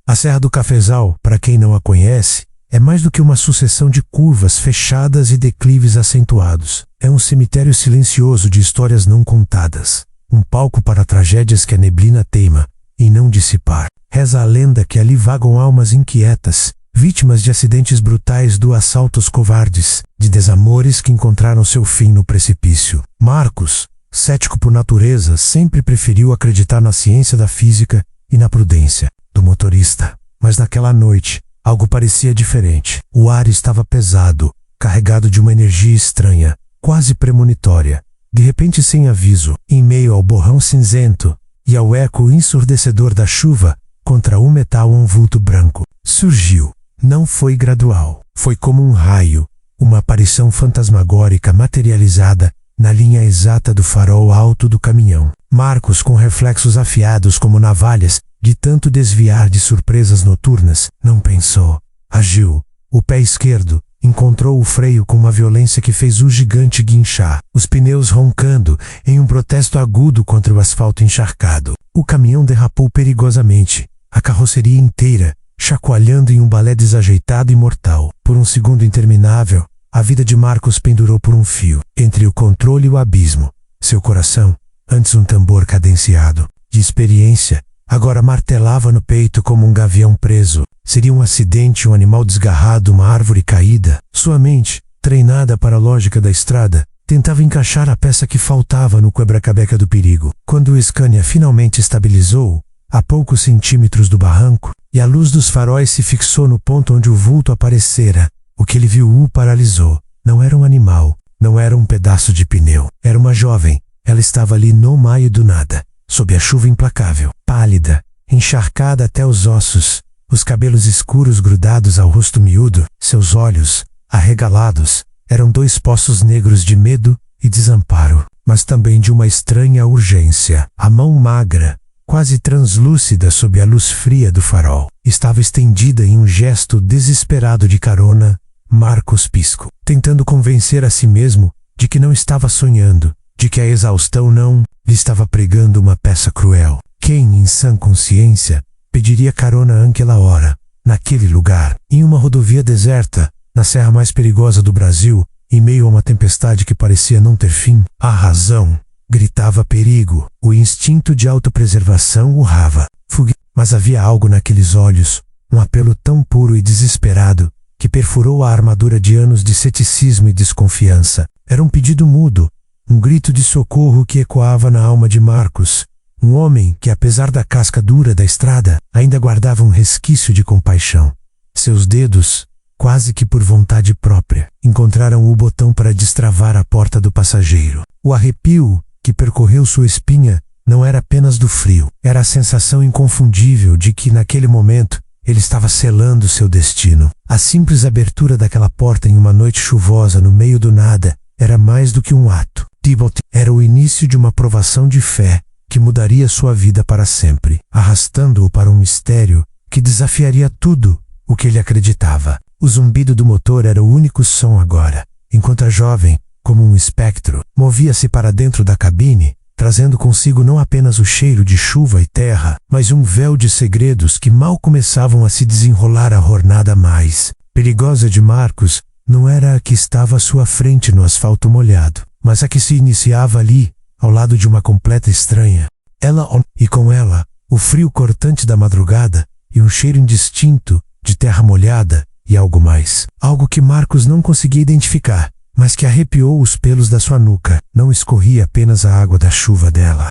A Serra do Cafezal, para quem não a conhece, é mais do que uma sucessão de curvas fechadas e declives acentuados. É um cemitério silencioso de histórias não contadas. Um palco para tragédias que a neblina teima em não dissipar. Reza a lenda que ali vagam almas inquietas, vítimas de acidentes brutais, de assaltos covardes, de desamores que encontraram seu fim no precipício. Marcos, cético por natureza, sempre preferiu acreditar na ciência da física e na prudência do motorista. Mas naquela noite, algo parecia diferente. O ar estava pesado, carregado de uma energia estranha, quase premonitória. De repente, sem aviso, em meio ao borrão cinzento e ao eco ensurdecedor da chuva, contra o metal um vulto branco surgiu. Não foi gradual. Foi como um raio, uma aparição fantasmagórica materializada na linha exata do farol alto do caminhão. Marcos, com reflexos afiados como navalhas, de tanto desviar de surpresas noturnas, não pensou. Agiu. O pé esquerdo encontrou o freio com uma violência que fez o gigante guinchar, os pneus roncando em um protesto agudo contra o asfalto encharcado. O caminhão derrapou perigosamente, a carroceria inteira, chacoalhando em um balé desajeitado e mortal. Por um segundo interminável, a vida de Marcos pendurou por um fio, entre o controle e o abismo. Seu coração, antes um tambor cadenciado, de experiência, agora martelava no peito como um gavião preso. Seria um acidente, um animal desgarrado, uma árvore caída? Sua mente, treinada para a lógica da estrada, tentava encaixar a peça que faltava no quebra-cabeça do perigo. Quando o Scania finalmente estabilizou, a poucos centímetros do barranco, e a luz dos faróis se fixou no ponto onde o vulto aparecera, o que ele viu o paralisou. Não era um animal, não era um pedaço de pneu. Era uma jovem. Ela estava ali no meio do nada, sob a chuva implacável, pálida, encharcada até os ossos, os cabelos escuros grudados ao rosto miúdo, seus olhos, arregalados, eram dois poços negros de medo e desamparo, mas também de uma estranha urgência. A mão magra, quase translúcida sob a luz fria do farol, estava estendida em um gesto desesperado de carona. Marcos pisco, tentando convencer a si mesmo de que não estava sonhando, de que a exaustão não lhe estava pregando uma peça cruel. Quem, em sã consciência, pediria carona àquela hora, naquele lugar, em uma rodovia deserta, na serra mais perigosa do Brasil, em meio a uma tempestade que parecia não ter fim? A razão gritava perigo, o instinto de autopreservação urrava, fuga. Mas havia algo naqueles olhos, um apelo tão puro e desesperado, que perfurou a armadura de anos de ceticismo e desconfiança. Era um pedido mudo, um grito de socorro que ecoava na alma de Marcos, um homem que, apesar da casca dura da estrada, ainda guardava um resquício de compaixão. Seus dedos, quase que por vontade própria, encontraram o botão para destravar a porta do passageiro. O arrepio que percorreu sua espinha não era apenas do frio, era a sensação inconfundível de que, naquele momento, ele estava selando seu destino. A simples abertura daquela porta em uma noite chuvosa no meio do nada era mais do que um ato. Thibaut era o início de uma provação de fé que mudaria sua vida para sempre, arrastando-o para um mistério que desafiaria tudo o que ele acreditava. O zumbido do motor era o único som agora, enquanto a jovem, como um espectro, movia-se para dentro da cabine, trazendo consigo não apenas o cheiro de chuva e terra, mas um véu de segredos que mal começavam a se desenrolar. A jornada mais perigosa de Marcos não era a que estava à sua frente no asfalto molhado, mas a que se iniciava ali, ao lado de uma completa estranha. E com ela, o frio cortante da madrugada e um cheiro indistinto de terra molhada e algo mais. Algo que Marcos não conseguia identificar, mas que arrepiou os pelos da sua nuca. Não escorria apenas a água da chuva dela.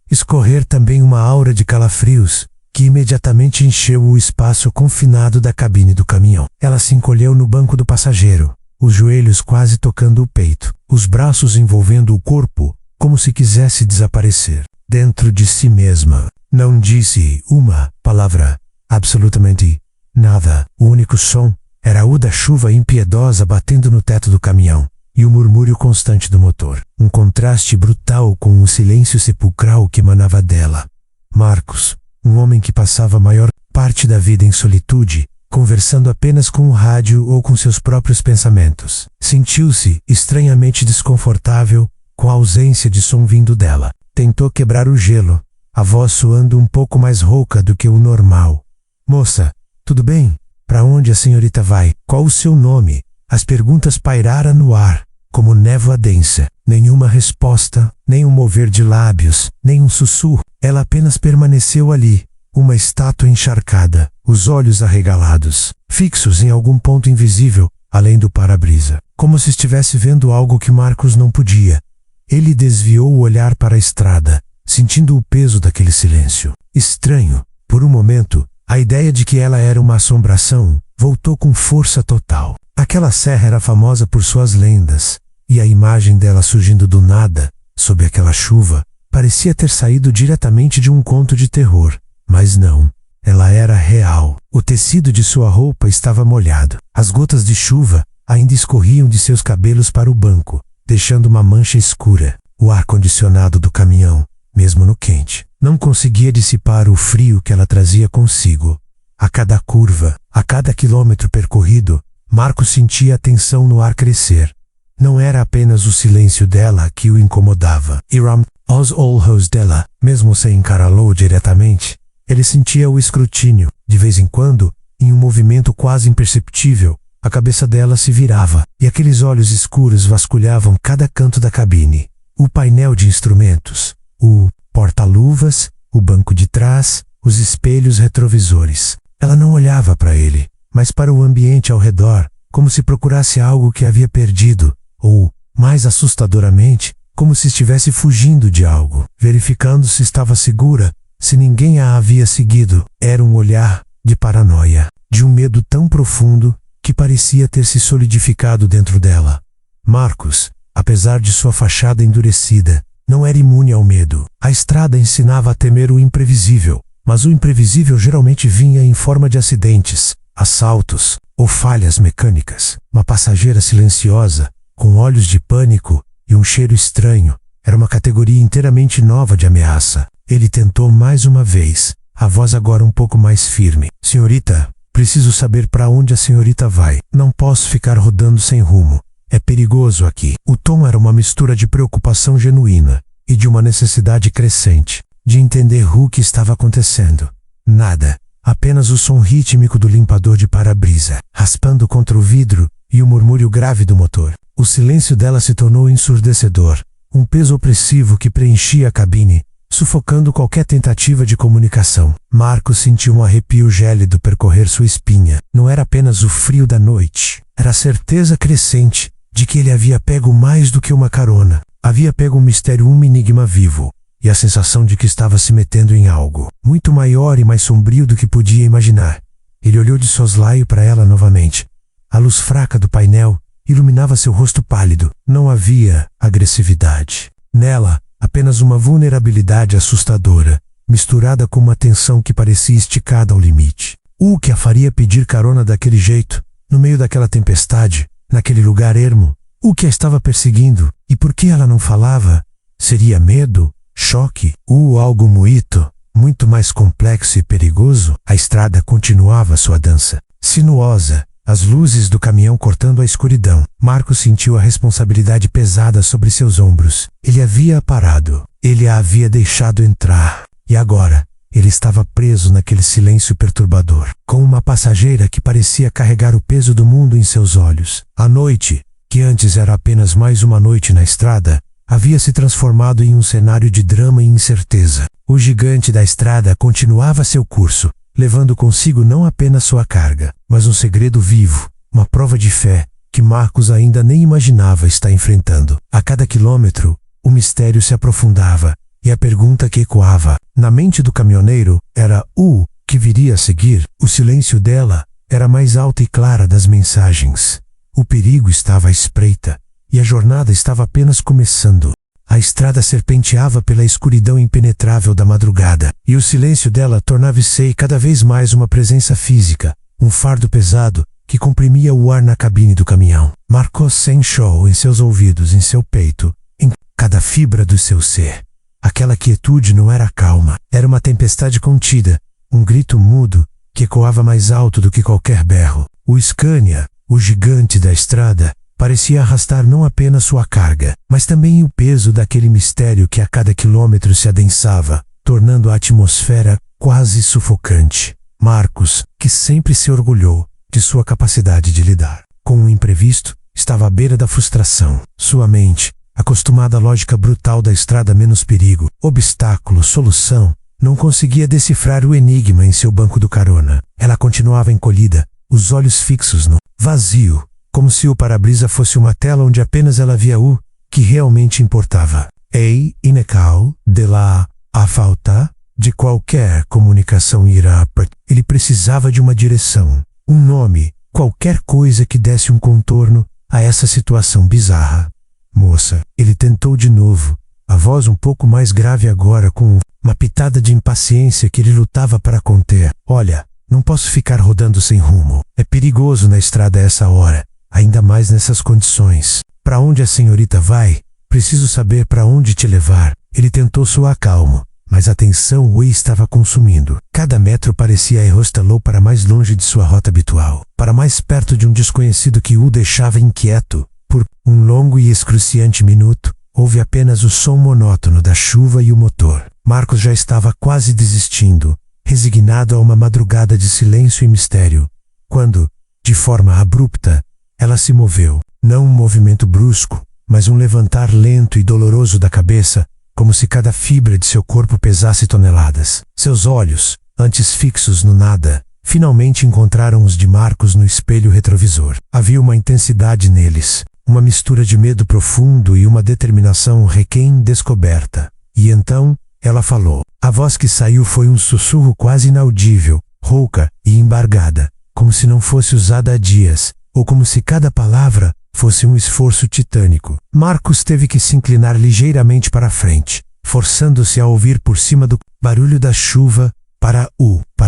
Escorrer também uma aura de calafrios, que imediatamente encheu o espaço confinado da cabine do caminhão. Ela se encolheu no banco do passageiro, os joelhos quase tocando o peito, os braços envolvendo o corpo, como se quisesse desaparecer. Dentro de si mesma, não disse uma palavra, absolutamente nada. O único som era o da chuva impiedosa batendo no teto do caminhão, e o murmúrio constante do motor, um contraste brutal com o silêncio sepulcral que emanava dela. Marcos, um homem que passava a maior parte da vida em solitude, conversando apenas com o rádio ou com seus próprios pensamentos, sentiu-se estranhamente desconfortável com a ausência de som vindo dela. Tentou quebrar o gelo, a voz soando um pouco mais rouca do que o normal. Moça, tudo bem? Para onde a senhorita vai? Qual o seu nome? As perguntas pairaram no ar, como névoa densa. Nenhuma resposta, nem um mover de lábios, nem um sussurro. Ela apenas permaneceu ali, uma estátua encharcada, os olhos arregalados, fixos em algum ponto invisível, além do para-brisa, como se estivesse vendo algo que Marcos não podia. Ele desviou o olhar para a estrada, sentindo o peso daquele silêncio. Estranho, por um momento, a ideia de que ela era uma assombração voltou com força total. Aquela serra era famosa por suas lendas, e a imagem dela surgindo do nada, sob aquela chuva, parecia ter saído diretamente de um conto de terror. Mas não, ela era real. O tecido de sua roupa estava molhado. As gotas de chuva ainda escorriam de seus cabelos para o banco, deixando uma mancha escura. O ar-condicionado do caminhão, mesmo no quente, não conseguia dissipar o frio que ela trazia consigo. A cada curva, a cada quilômetro percorrido, Marcos sentia a tensão no ar crescer. Não era apenas o silêncio dela que o incomodava. Iram, os olhos dela, mesmo sem encará-lo diretamente, ele sentia o escrutínio. De vez em quando, em um movimento quase imperceptível, a cabeça dela se virava, e aqueles olhos escuros vasculhavam cada canto da cabine. O painel de instrumentos, o porta-luvas, o banco de trás, os espelhos retrovisores. Ela não olhava para ele, mas para o ambiente ao redor, como se procurasse algo que havia perdido, ou, mais assustadoramente, como se estivesse fugindo de algo, verificando se estava segura, se ninguém a havia seguido. Era um olhar de paranoia, de um medo tão profundo que parecia ter se solidificado dentro dela. Marcos, apesar de sua fachada endurecida, não era imune ao medo. A estrada ensinava a temer o imprevisível, mas o imprevisível geralmente vinha em forma de acidentes, assaltos ou falhas mecânicas. Uma passageira silenciosa, com olhos de pânico e um cheiro estranho, era uma categoria inteiramente nova de ameaça. Ele tentou mais uma vez, a voz agora um pouco mais firme. Senhorita, preciso saber para onde a senhorita vai. Não posso ficar rodando sem rumo. É perigoso aqui. O tom era uma mistura de preocupação genuína e de uma necessidade crescente de entender o que estava acontecendo. Nada, apenas o som rítmico do limpador de para-brisa, raspando contra o vidro, e o murmúrio grave do motor. O silêncio dela se tornou ensurdecedor, um peso opressivo que preenchia a cabine, sufocando qualquer tentativa de comunicação. Marcos sentiu um arrepio gélido percorrer sua espinha. Não era apenas o frio da noite, era a certeza crescente de que ele havia pego mais do que uma carona. Havia pego um mistério, um enigma vivo, e a sensação de que estava se metendo em algo muito maior e mais sombrio do que podia imaginar. Ele olhou de soslaio para ela novamente. A luz fraca do painel iluminava seu rosto pálido. Não havia agressividade nela, apenas uma vulnerabilidade assustadora, misturada com uma tensão que parecia esticada ao limite. O que a faria pedir carona daquele jeito, no meio daquela tempestade, naquele lugar ermo? O que a estava perseguindo? E por que ela não falava? Seria medo? Choque? Ou algo muito mais complexo e perigoso? A estrada continuava sua dança, sinuosa, as luzes do caminhão cortando a escuridão. Marcos sentiu a responsabilidade pesada sobre seus ombros. Ele havia parado. Ele a havia deixado entrar. E agora, ele estava preso naquele silêncio perturbador, com uma passageira que parecia carregar o peso do mundo em seus olhos. A noite, que antes era apenas mais uma noite na estrada, havia se transformado em um cenário de drama e incerteza. O gigante da estrada continuava seu curso, levando consigo não apenas sua carga, mas um segredo vivo, uma prova de fé, que Marcos ainda nem imaginava estar enfrentando. A cada quilômetro, o mistério se aprofundava, e a pergunta que ecoava na mente do caminhoneiro era o que viria a seguir. O silêncio dela era a mais alta e clara das mensagens. O perigo estava à espreita, e a jornada estava apenas começando. A estrada serpenteava pela escuridão impenetrável da madrugada, e o silêncio dela tornava-se cada vez mais uma presença física, um fardo pesado que comprimia o ar na cabine do caminhão. Marcos sentiu em seus ouvidos, em seu peito, em cada fibra do seu ser. Aquela quietude não era calma, era uma tempestade contida, um grito mudo que ecoava mais alto do que qualquer berro. O Scania, o gigante da estrada, parecia arrastar não apenas sua carga, mas também o peso daquele mistério que a cada quilômetro se adensava, tornando a atmosfera quase sufocante. Marcos, que sempre se orgulhou de sua capacidade de lidar com o imprevisto, estava à beira da frustração. Sua mente, acostumada à lógica brutal da estrada menos perigo, obstáculo, solução, não conseguia decifrar o enigma em seu banco do carona. Ela continuava encolhida, os olhos fixos no vazio, como se o para-brisa fosse uma tela onde apenas ela via o que realmente importava. Ei, Inecal, de lá, a falta de qualquer comunicação irá. Ele precisava de uma direção, um nome, qualquer coisa que desse um contorno a essa situação bizarra. Moça, ele tentou de novo, a voz um pouco mais grave agora, com uma pitada de impaciência que ele lutava para conter. Olha, não posso ficar rodando sem rumo. É perigoso na estrada a essa hora, ainda mais nessas condições. Para onde a senhorita vai? Preciso saber para onde te levar. Ele tentou soar calmo, mas a tensão o estava consumindo. Cada metro parecia arrastar-lo para mais longe de sua rota habitual, para mais perto de um desconhecido que o deixava inquieto. Por um longo e excruciante minuto, houve apenas o som monótono da chuva e o motor. Marcos já estava quase desistindo, resignado a uma madrugada de silêncio e mistério, quando, de forma abrupta, ela se moveu. Não um movimento brusco, mas um levantar lento e doloroso da cabeça, como se cada fibra de seu corpo pesasse toneladas. Seus olhos, antes fixos no nada, finalmente encontraram os de Marcos no espelho retrovisor. Havia uma intensidade neles, uma mistura de medo profundo e uma determinação recém-descoberta. E então, ela falou. A voz que saiu foi um sussurro quase inaudível, rouca e embargada, como se não fosse usada há dias, ou como se cada palavra fosse um esforço titânico. Marcos teve que se inclinar ligeiramente para a frente, forçando-se a ouvir por cima do barulho da chuva, para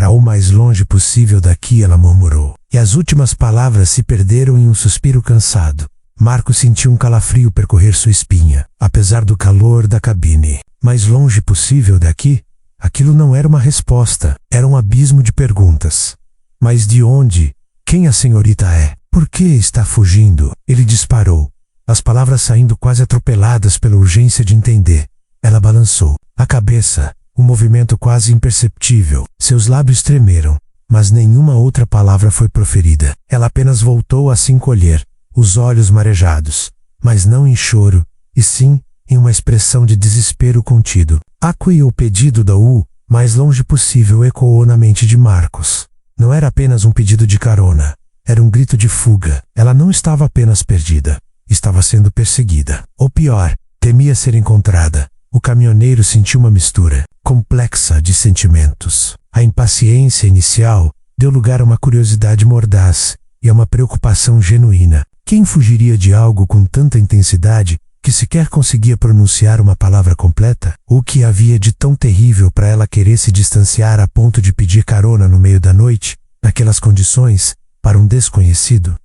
o mais longe possível daqui, ela murmurou. E as últimas palavras se perderam em um suspiro cansado. Marcos sentiu um calafrio percorrer sua espinha, apesar do calor da cabine. Mais longe possível daqui? Aquilo não era uma resposta, era um abismo de perguntas. Mas de onde? Quem a senhorita é? Por que está fugindo? Ele disparou, as palavras saindo quase atropeladas pela urgência de entender. Ela balançou a cabeça, um movimento quase imperceptível. Seus lábios tremeram, mas nenhuma outra palavra foi proferida. Ela apenas voltou a se encolher, os olhos marejados, mas não em choro, e sim em uma expressão de desespero contido. O pedido da mais longe possível ecoou na mente de Marcos. Não era apenas um pedido de carona. Era um grito de fuga. Ela não estava apenas perdida. Estava sendo perseguida. Ou pior, temia ser encontrada. O caminhoneiro sentiu uma mistura complexa de sentimentos. A impaciência inicial deu lugar a uma curiosidade mordaz e a uma preocupação genuína. Quem fugiria de algo com tanta intensidade que sequer conseguia pronunciar uma palavra completa? O que havia de tão terrível para ela querer se distanciar a ponto de pedir carona no meio da noite, naquelas condições, para um desconhecido?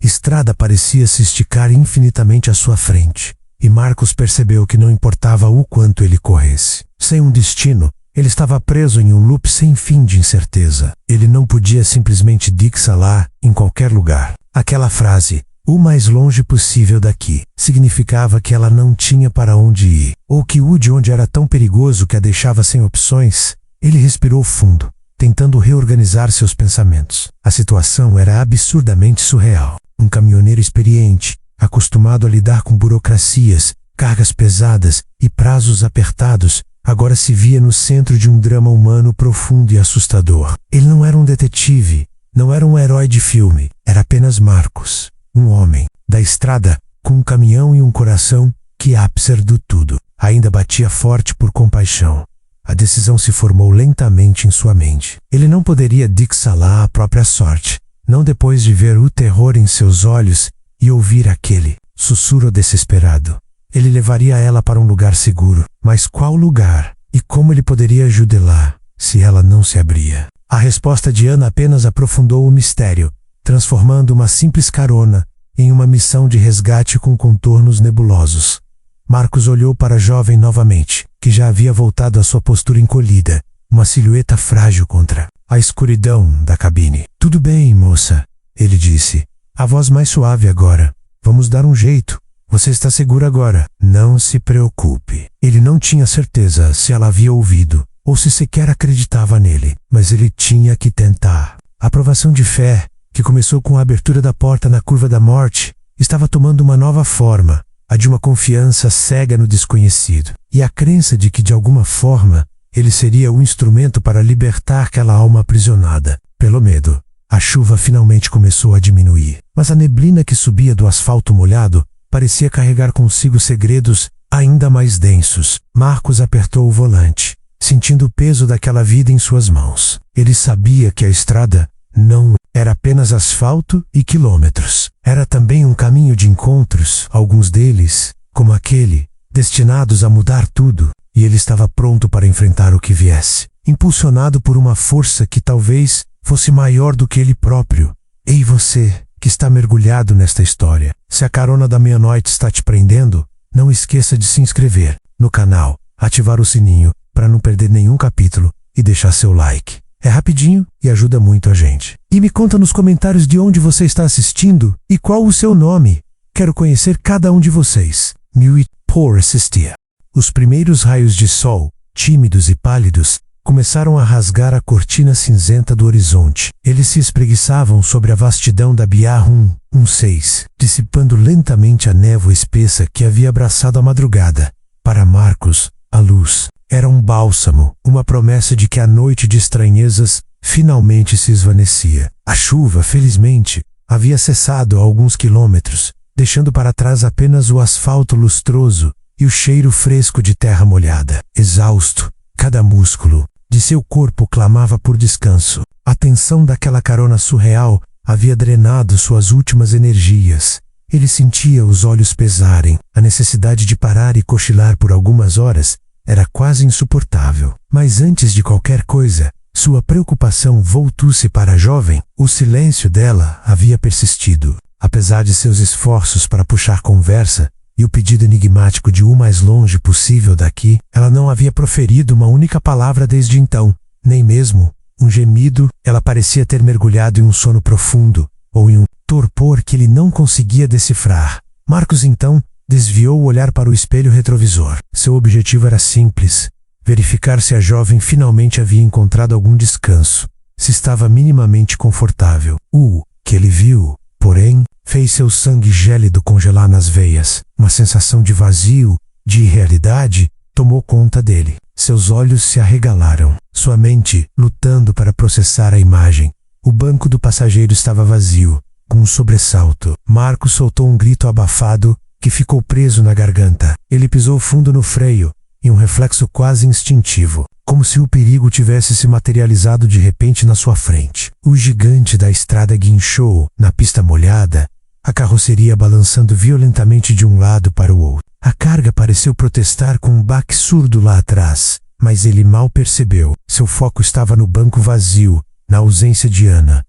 Estrada parecia se esticar infinitamente à sua frente, e Marcos percebeu que não importava o quanto ele corresse. Sem um destino, ele estava preso em um loop sem fim de incerteza. Ele não podia simplesmente dixalar em qualquer lugar. Aquela frase, o mais longe possível daqui, significava que ela não tinha para onde ir, ou que o de onde era tão perigoso que a deixava sem opções. Ele respirou fundo, tentando reorganizar seus pensamentos. A situação era absurdamente surreal. Um caminhoneiro experiente, acostumado a lidar com burocracias, cargas pesadas e prazos apertados, agora se via no centro de um drama humano profundo e assustador. Ele não era um detetive, não era um herói de filme, era apenas Marcos, um homem da estrada, com um caminhão e um coração que, apesar do tudo, ainda batia forte por compaixão. A decisão se formou lentamente em sua mente. Ele não poderia dixalar a própria sorte, não depois de ver o terror em seus olhos e ouvir aquele sussurro desesperado. Ele levaria ela para um lugar seguro, mas qual lugar? E como ele poderia ajudá-la se ela não se abria? A resposta de Ana apenas aprofundou o mistério, transformando uma simples carona em uma missão de resgate com contornos nebulosos. Marcos olhou para a jovem novamente, que já havia voltado à sua postura encolhida, uma silhueta frágil contra a escuridão da cabine. Tudo bem, moça, ele disse, a voz mais suave agora. Vamos dar um jeito. Você está segura agora. Não se preocupe. Ele não tinha certeza se ela havia ouvido ou se sequer acreditava nele, mas ele tinha que tentar. A aprovação de fé, que começou com a abertura da porta na curva da morte, estava tomando uma nova forma, a de uma confiança cega no desconhecido, e a crença de que, de alguma forma, ele seria o instrumento para libertar aquela alma aprisionada pelo medo. A chuva finalmente começou a diminuir, mas a neblina que subia do asfalto molhado parecia carregar consigo segredos ainda mais densos. Marcos apertou o volante, sentindo o peso daquela vida em suas mãos. Ele sabia que a estrada não era apenas asfalto e quilômetros. Era também um caminho de encontros, alguns deles, como aquele, destinados a mudar tudo, e ele estava pronto para enfrentar o que viesse, impulsionado por uma força que talvez fosse maior do que ele próprio. Ei você, que está mergulhado nesta história, se a carona da meia-noite está te prendendo, não esqueça de se inscrever no canal, ativar o sininho para não perder nenhum capítulo e deixar seu like. É rapidinho e ajuda muito a gente. E me conta nos comentários de onde você está assistindo e qual o seu nome. Quero conhecer cada um de vocês. Mewit por assistir. Os primeiros raios de sol, tímidos e pálidos, começaram a rasgar a cortina cinzenta do horizonte. Eles se espreguiçavam sobre a vastidão da Biar 116, dissipando lentamente a névoa espessa que havia abraçado a madrugada. Para Marcos, a luz era um bálsamo, uma promessa de que a noite de estranhezas finalmente se esvaecia. A chuva, felizmente, havia cessado a alguns quilômetros, deixando para trás apenas o asfalto lustroso e o cheiro fresco de terra molhada. Exausto, cada músculo de seu corpo clamava por descanso. A tensão daquela carona surreal havia drenado suas últimas energias. Ele sentia os olhos pesarem. A necessidade de parar e cochilar por algumas horas era quase insuportável. Mas antes de qualquer coisa, sua preocupação voltou-se para a jovem. O silêncio dela havia persistido. Apesar de seus esforços para puxar conversa e o pedido enigmático de o mais longe possível daqui, ela não havia proferido uma única palavra desde então, nem mesmo um gemido. Ela parecia ter mergulhado em um sono profundo, ou em um torpor que ele não conseguia decifrar. Marcos então desviou o olhar para o espelho retrovisor. Seu objetivo era simples: verificar se a jovem finalmente havia encontrado algum descanso, se estava minimamente confortável. O que ele viu, porém, fez seu sangue gélido congelar nas veias. Uma sensação de vazio, de irrealidade, tomou conta dele. Seus olhos se arregalaram, sua mente lutando para processar a imagem. O banco do passageiro estava vazio. Com um sobressalto, Marcos soltou um grito abafado que ficou preso na garganta. Ele pisou fundo no freio, em um reflexo quase instintivo, como se o perigo tivesse se materializado de repente na sua frente. O gigante da estrada guinchou na pista molhada, a carroceria balançando violentamente de um lado para o outro. A carga pareceu protestar com um baque surdo lá atrás, mas ele mal percebeu. Seu foco estava no banco vazio, na ausência de Ana.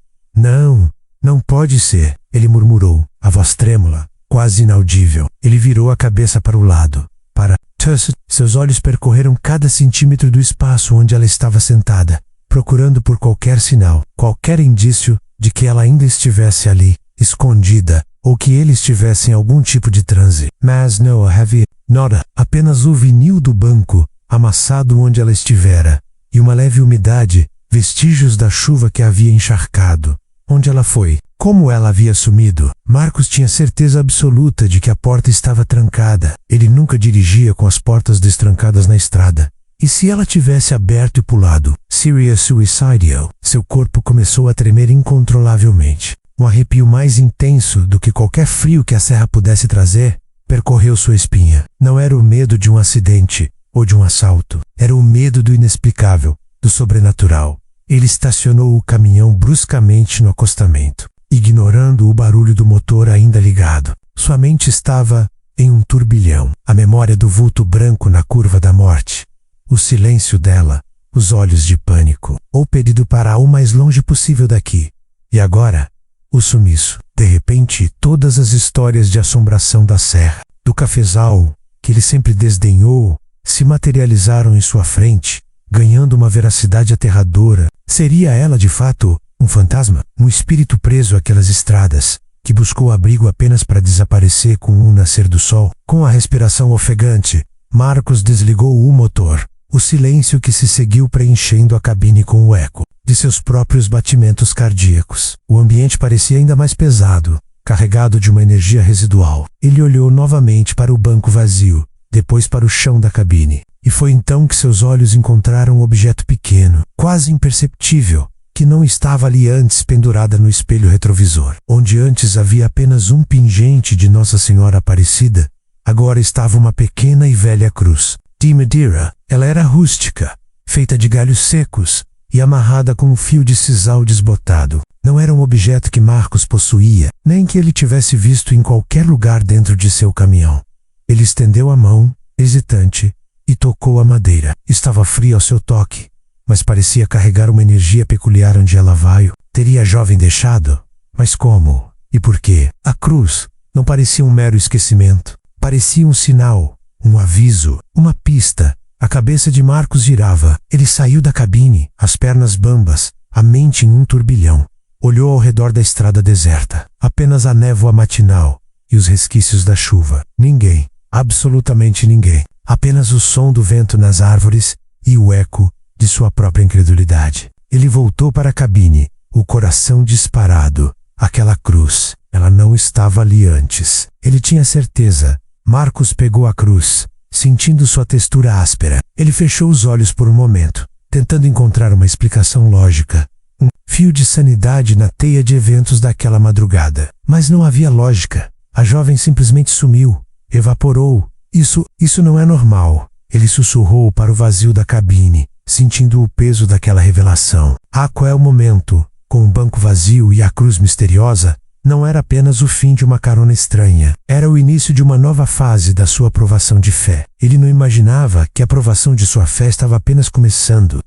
Não pode ser, ele murmurou, a voz trêmula, quase inaudível. Ele virou a cabeça para o lado. Seus olhos percorreram cada centímetro do espaço onde ela estava sentada, procurando por qualquer sinal, qualquer indício de que ela ainda estivesse ali, escondida, ou que ele estivesse em algum tipo de transe. Mas não havia nada, apenas o vinil do banco, amassado onde ela estivera, e uma leve umidade, vestígios da chuva que havia encharcado. Onde ela foi? Como ela havia sumido? Marcos tinha certeza absoluta de que a porta estava trancada. Ele nunca dirigia com as portas destrancadas na estrada. E se ela tivesse aberto e pulado? Serious suicidal. Seu corpo começou a tremer incontrolavelmente. Um arrepio mais intenso do que qualquer frio que a serra pudesse trazer percorreu sua espinha. Não era o medo de um acidente ou de um assalto. Era o medo do inexplicável, do sobrenatural. Ele estacionou o caminhão bruscamente no acostamento, ignorando o barulho do motor ainda ligado. Sua mente estava em um turbilhão. A memória do vulto branco na curva da morte, o silêncio dela, os olhos de pânico, o pedido para o mais longe possível daqui. E agora, o sumiço. De repente, todas as histórias de assombração da serra, do cafezal, que ele sempre desdenhou, se materializaram em sua frente, ganhando uma veracidade aterradora. Seria ela, de fato, um fantasma? Um espírito preso àquelas estradas, que buscou abrigo apenas para desaparecer com o nascer do sol? Com a respiração ofegante, Marcos desligou o motor. o silêncio que se seguiu preenchendo a cabine com o eco de seus próprios batimentos cardíacos. O ambiente parecia ainda mais pesado, carregado de uma energia residual. Ele olhou novamente para o banco vazio, depois para o chão da cabine, e foi então que seus olhos encontraram um objeto pequeno, quase imperceptível, que não estava ali antes pendurada no espelho retrovisor. Onde antes havia apenas um pingente de Nossa Senhora Aparecida, agora estava uma pequena e velha cruz de madeira. Ela era rústica, feita de galhos secos e amarrada com um fio de sisal desbotado. Não era um objeto que Marcos possuía, nem que ele tivesse visto em qualquer lugar dentro de seu caminhão. Ele estendeu a mão, hesitante, e tocou a madeira. Estava fria ao seu toque, mas parecia carregar uma energia peculiar onde ela veio. Teria a jovem deixado? Mas como? E por quê? A cruz não parecia um mero esquecimento. Parecia um sinal, um aviso, uma pista. A cabeça de Marcos girava. Ele saiu da cabine, as pernas bambas, a mente em um turbilhão. Olhou ao redor da estrada deserta. Apenas a névoa matinal e os resquícios da chuva. Ninguém, absolutamente ninguém. Apenas o som do vento nas árvores e o eco de sua própria incredulidade. Ele voltou para a cabine, o coração disparado. Aquela cruz, ela não estava ali antes. Ele tinha certeza. Marcos pegou a cruz, sentindo sua textura áspera. Ele fechou os olhos por um momento, tentando encontrar uma explicação lógica. Um fio de sanidade na teia de eventos daquela madrugada. Mas não havia lógica. A jovem simplesmente sumiu, evaporou. Isso não é normal. Ele sussurrou para o vazio da cabine, sentindo o peso daquela revelação. Qual é o momento? Com o banco vazio e a cruz misteriosa, não era apenas o fim de uma carona estranha. Era o início de uma nova fase da sua provação de fé. Ele não imaginava que a provação de sua fé estava apenas começando.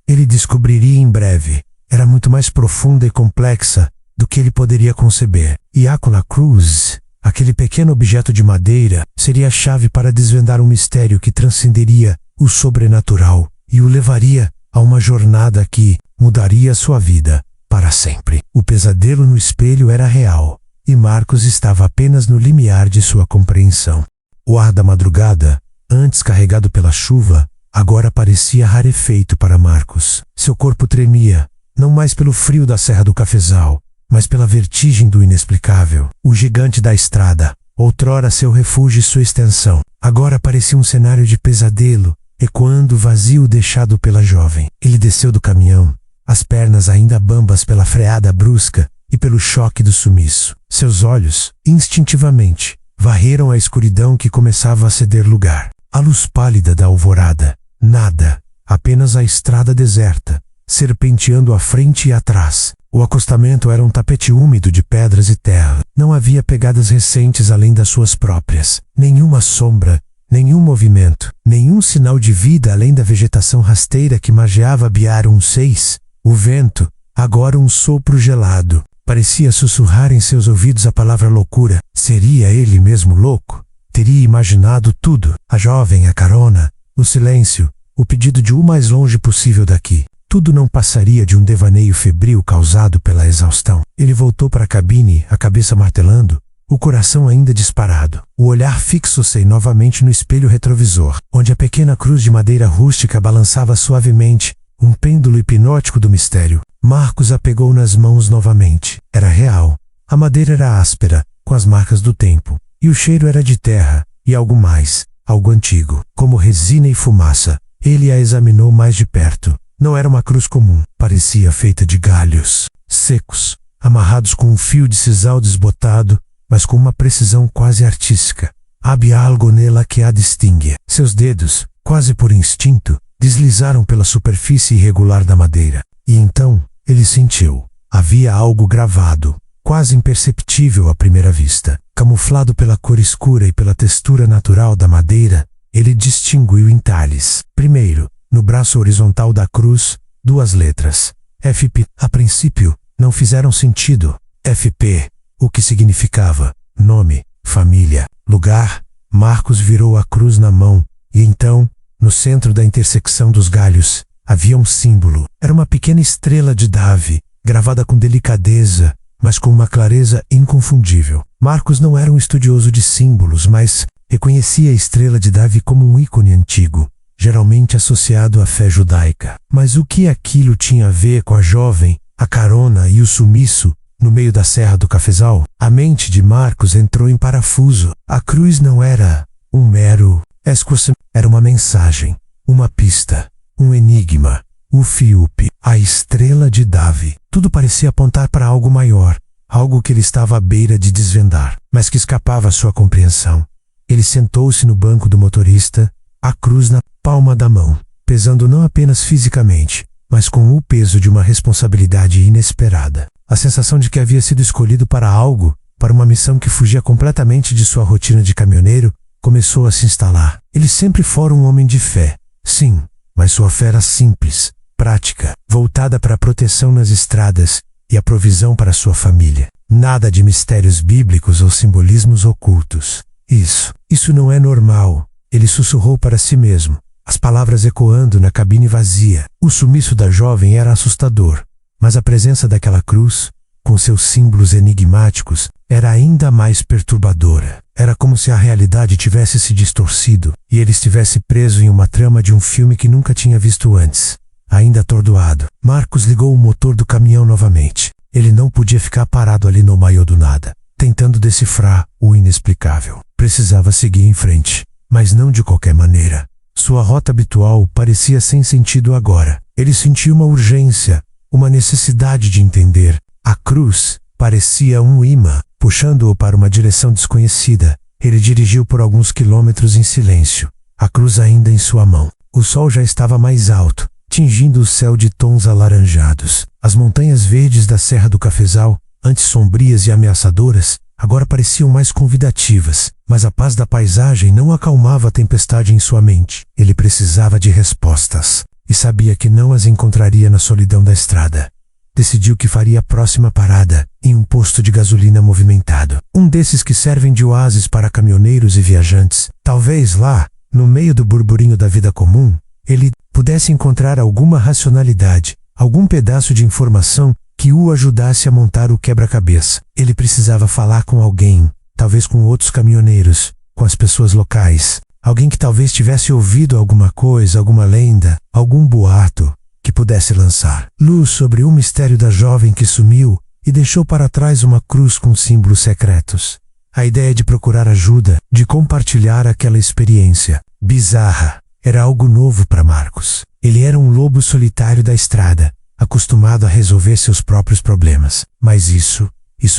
Ele descobriria em breve. Era muito mais profunda e complexa do que ele poderia conceber. E aquela cruz, aquele pequeno objeto de madeira, seria a chave para desvendar um mistério que transcenderia o sobrenatural e o levaria a uma jornada que mudaria sua vida para sempre. O pesadelo no espelho era real, e Marcos estava apenas no limiar de sua compreensão. O ar da madrugada, antes carregado pela chuva, agora parecia rarefeito para Marcos. Seu corpo tremia, não mais pelo frio da Serra do Cafezal, mas pela vertigem do inexplicável. O gigante da estrada, outrora seu refúgio e sua extensão, agora parecia um cenário de pesadelo, ecoando o vazio deixado pela jovem. Ele desceu do caminhão, as pernas ainda bambas pela freada brusca e pelo choque do sumiço. Seus olhos, instintivamente, varreram a escuridão que começava a ceder lugar. A luz pálida da alvorada. Nada, apenas a estrada deserta, serpenteando à frente e atrás. O acostamento era um tapete úmido de pedras e terra. Não havia pegadas recentes além das suas próprias. Nenhuma sombra, nenhum movimento, nenhum sinal de vida além da vegetação rasteira que margeava Biar 16. O vento, agora um sopro gelado, parecia sussurrar em seus ouvidos a palavra loucura. Seria ele mesmo louco? Teria imaginado tudo. A jovem, a carona, o silêncio, o pedido de o mais longe possível daqui. Tudo não passaria de um devaneio febril causado pela exaustão. Ele voltou para a cabine, a cabeça martelando, o coração ainda disparado. O olhar fixou-se novamente no espelho retrovisor, onde a pequena cruz de madeira rústica balançava suavemente, um pêndulo hipnótico do mistério. Marcos a pegou nas mãos novamente. Era real. A madeira era áspera, com as marcas do tempo, e o cheiro era de terra, e algo mais, algo antigo, como resina e fumaça. Ele a examinou mais de perto. Não era uma cruz comum, parecia feita de galhos secos, amarrados com um fio de sisal desbotado, mas com uma precisão quase artística. Havia algo nela que a distingue. Seus dedos, quase por instinto, deslizaram pela superfície irregular da madeira. E então, ele sentiu. Havia algo gravado, quase imperceptível à primeira vista. Camuflado pela cor escura e pela textura natural da madeira, ele distinguiu entalhes. Primeiro, no braço horizontal da cruz, duas letras. FP. A princípio, não fizeram sentido. FP. O que significava? Nome, família, lugar. Marcos virou a cruz na mão, e então, no centro da intersecção dos galhos, havia um símbolo. Era uma pequena estrela de Davi, gravada com delicadeza, mas com uma clareza inconfundível. Marcos não era um estudioso de símbolos, mas reconhecia a estrela de Davi como um ícone antigo, geralmente associado à fé judaica. Mas o que aquilo tinha a ver com a jovem, a carona e o sumiço no meio da Serra do Cafezal? A mente de Marcos entrou em parafuso. A cruz não era um mero excurso, era uma mensagem, uma pista, um enigma. O Fiup, a estrela de Davi. Tudo parecia apontar para algo maior, algo que ele estava à beira de desvendar, mas que escapava à sua compreensão. Ele sentou-se no banco do motorista, a cruz na palma da mão, pesando não apenas fisicamente, mas com o peso de uma responsabilidade inesperada. A sensação de que havia sido escolhido para algo, para uma missão que fugia completamente de sua rotina de caminhoneiro, começou a se instalar. Ele sempre fora um homem de fé, sim, mas sua fé era simples, prática, voltada para a proteção nas estradas e a provisão para sua família. Nada de mistérios bíblicos ou simbolismos ocultos. Isso não é normal. Ele sussurrou para si mesmo, as palavras ecoando na cabine vazia. O sumiço da jovem era assustador, mas a presença daquela cruz, com seus símbolos enigmáticos, era ainda mais perturbadora. Era como se a realidade tivesse se distorcido e ele estivesse preso em uma trama de um filme que nunca tinha visto antes. Ainda atordoado, Marcos ligou o motor do caminhão novamente. Ele não podia ficar parado ali no meio do nada, tentando decifrar o inexplicável. Precisava seguir em frente, mas não de qualquer maneira. Sua rota habitual parecia sem sentido agora. Ele sentia uma urgência, uma necessidade de entender. A cruz parecia um imã, puxando-o para uma direção desconhecida. Ele dirigiu por alguns quilômetros em silêncio, a cruz ainda em sua mão. O sol já estava mais alto, tingindo o céu de tons alaranjados. As montanhas verdes da Serra do Cafezal, antes sombrias e ameaçadoras, agora pareciam mais convidativas, mas a paz da paisagem não acalmava a tempestade em sua mente. Ele precisava de respostas, e sabia que não as encontraria na solidão da estrada. Decidiu que faria a próxima parada em um posto de gasolina movimentado. Um desses que servem de oásis para caminhoneiros e viajantes. Talvez lá, no meio do burburinho da vida comum, ele pudesse encontrar alguma racionalidade, algum pedaço de informação que o ajudasse a montar o quebra-cabeça. Ele precisava falar com alguém, talvez com outros caminhoneiros, com as pessoas locais. Alguém que talvez tivesse ouvido alguma coisa, alguma lenda, algum boato que pudesse lançar luz sobre o mistério da jovem que sumiu e deixou para trás uma cruz com símbolos secretos. A ideia de procurar ajuda, de compartilhar aquela experiência bizarra, era algo novo para Marcos. Ele era um lobo solitário da estrada, acostumado a resolver seus próprios problemas. Mas isso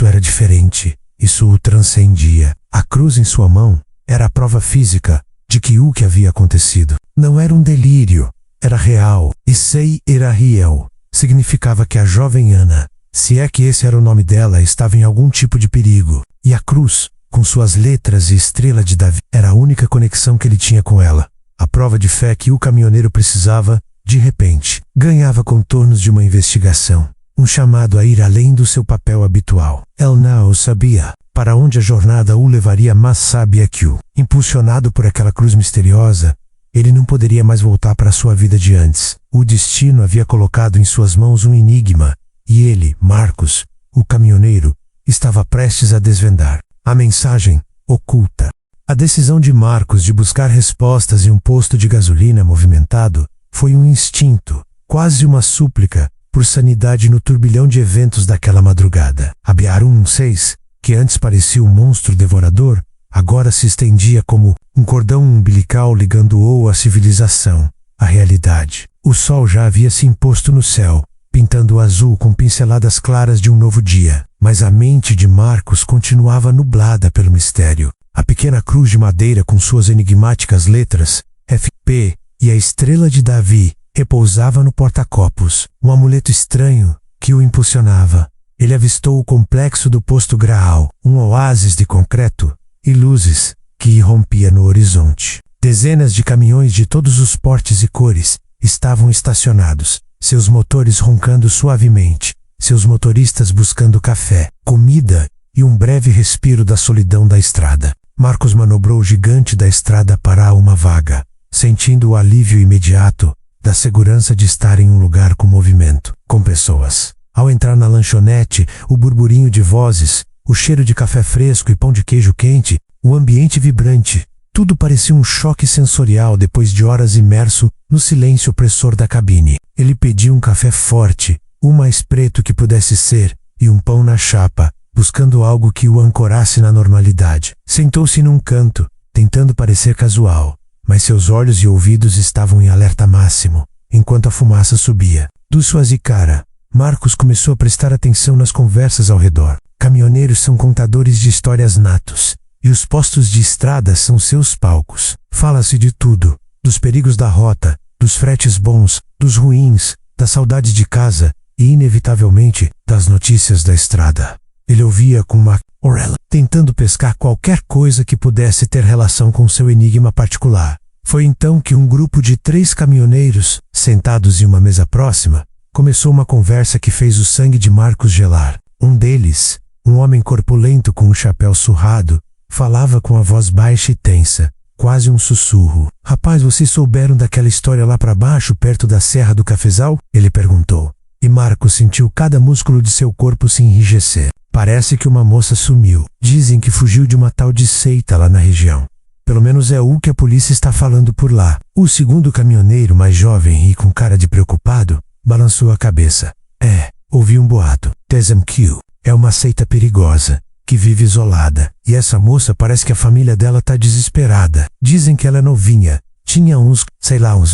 era diferente. Isso o transcendia. A cruz em sua mão era a prova física de que o que havia acontecido não era um delírio, era real. E sei era real significava que a jovem Ana, se é que esse era o nome dela, estava em algum tipo de perigo. E a cruz, com suas letras e estrela de Davi, era a única conexão que ele tinha com ela. A prova de fé que o caminhoneiro precisava, de repente, ganhava contornos de uma investigação. Um chamado a ir além do seu papel habitual. Ele não sabia para onde a jornada o levaria, mas sabia que impulsionado por aquela cruz misteriosa, ele não poderia mais voltar para a sua vida de antes. O destino havia colocado em suas mãos um enigma, e ele, Marcos, o caminhoneiro, estava prestes a desvendar a mensagem oculta. A decisão de Marcos de buscar respostas em um posto de gasolina movimentado foi um instinto, quase uma súplica, por sanidade no turbilhão de eventos daquela madrugada. Abiar 116, que antes parecia um monstro devorador, agora se estendia como um cordão umbilical ligando-o à civilização, à realidade. O sol já havia se imposto no céu, pintando o azul com pinceladas claras de um novo dia, mas a mente de Marcos continuava nublada pelo mistério. A pequena cruz de madeira com suas enigmáticas letras, FP, e a estrela de Davi, repousava no porta-copos, um amuleto estranho que o impulsionava. Ele avistou o complexo do posto Graal, um oásis de concreto e luzes que irrompia no horizonte. Dezenas de caminhões de todos os portes e cores estavam estacionados, seus motores roncando suavemente, seus motoristas buscando café, comida e um breve respiro da solidão da estrada. Marcos manobrou o gigante da estrada para uma vaga, sentindo o alívio imediato da segurança de estar em um lugar com movimento, com pessoas. Ao entrar na lanchonete, o burburinho de vozes, o cheiro de café fresco e pão de queijo quente, o ambiente vibrante, Tudo parecia um choque sensorial depois de horas imerso no silêncio opressor da cabine. Ele pediu um café forte, o mais preto que pudesse ser, e um pão na chapa, buscando algo que o ancorasse na normalidade. Sentou-se num canto, tentando parecer casual, mas seus olhos e ouvidos estavam em alerta máximo, enquanto a fumaça subia. Do sua cara, Marcos começou a prestar atenção nas conversas ao redor. Caminhoneiros são contadores de histórias natos, e os postos de estrada são seus palcos. Fala-se de tudo, dos perigos da rota, dos fretes bons, dos ruins, da saudade de casa e, inevitavelmente, das notícias da estrada. Ele ouvia com uma orelha, tentando pescar qualquer coisa que pudesse ter relação com seu enigma particular. Foi então que um grupo de 3 caminhoneiros, sentados em uma mesa próxima, começou uma conversa que fez o sangue de Marcos gelar. Um deles, um homem corpulento com um chapéu surrado, falava com a voz baixa e tensa, quase um sussurro. Rapaz, vocês souberam daquela história lá para baixo, perto da Serra do Cafezal? Ele perguntou. E Marcos sentiu cada músculo de seu corpo se enrijecer. Parece que uma moça sumiu. Dizem que fugiu de uma tal de seita lá na região. Pelo menos é o que a polícia está falando por lá. O segundo caminhoneiro, mais jovem e com cara de preocupado, balançou a cabeça. Ouvi um boato. TSMQ é uma seita perigosa, que vive isolada. E essa moça parece que a família dela tá desesperada. Dizem que ela é novinha. Tinha uns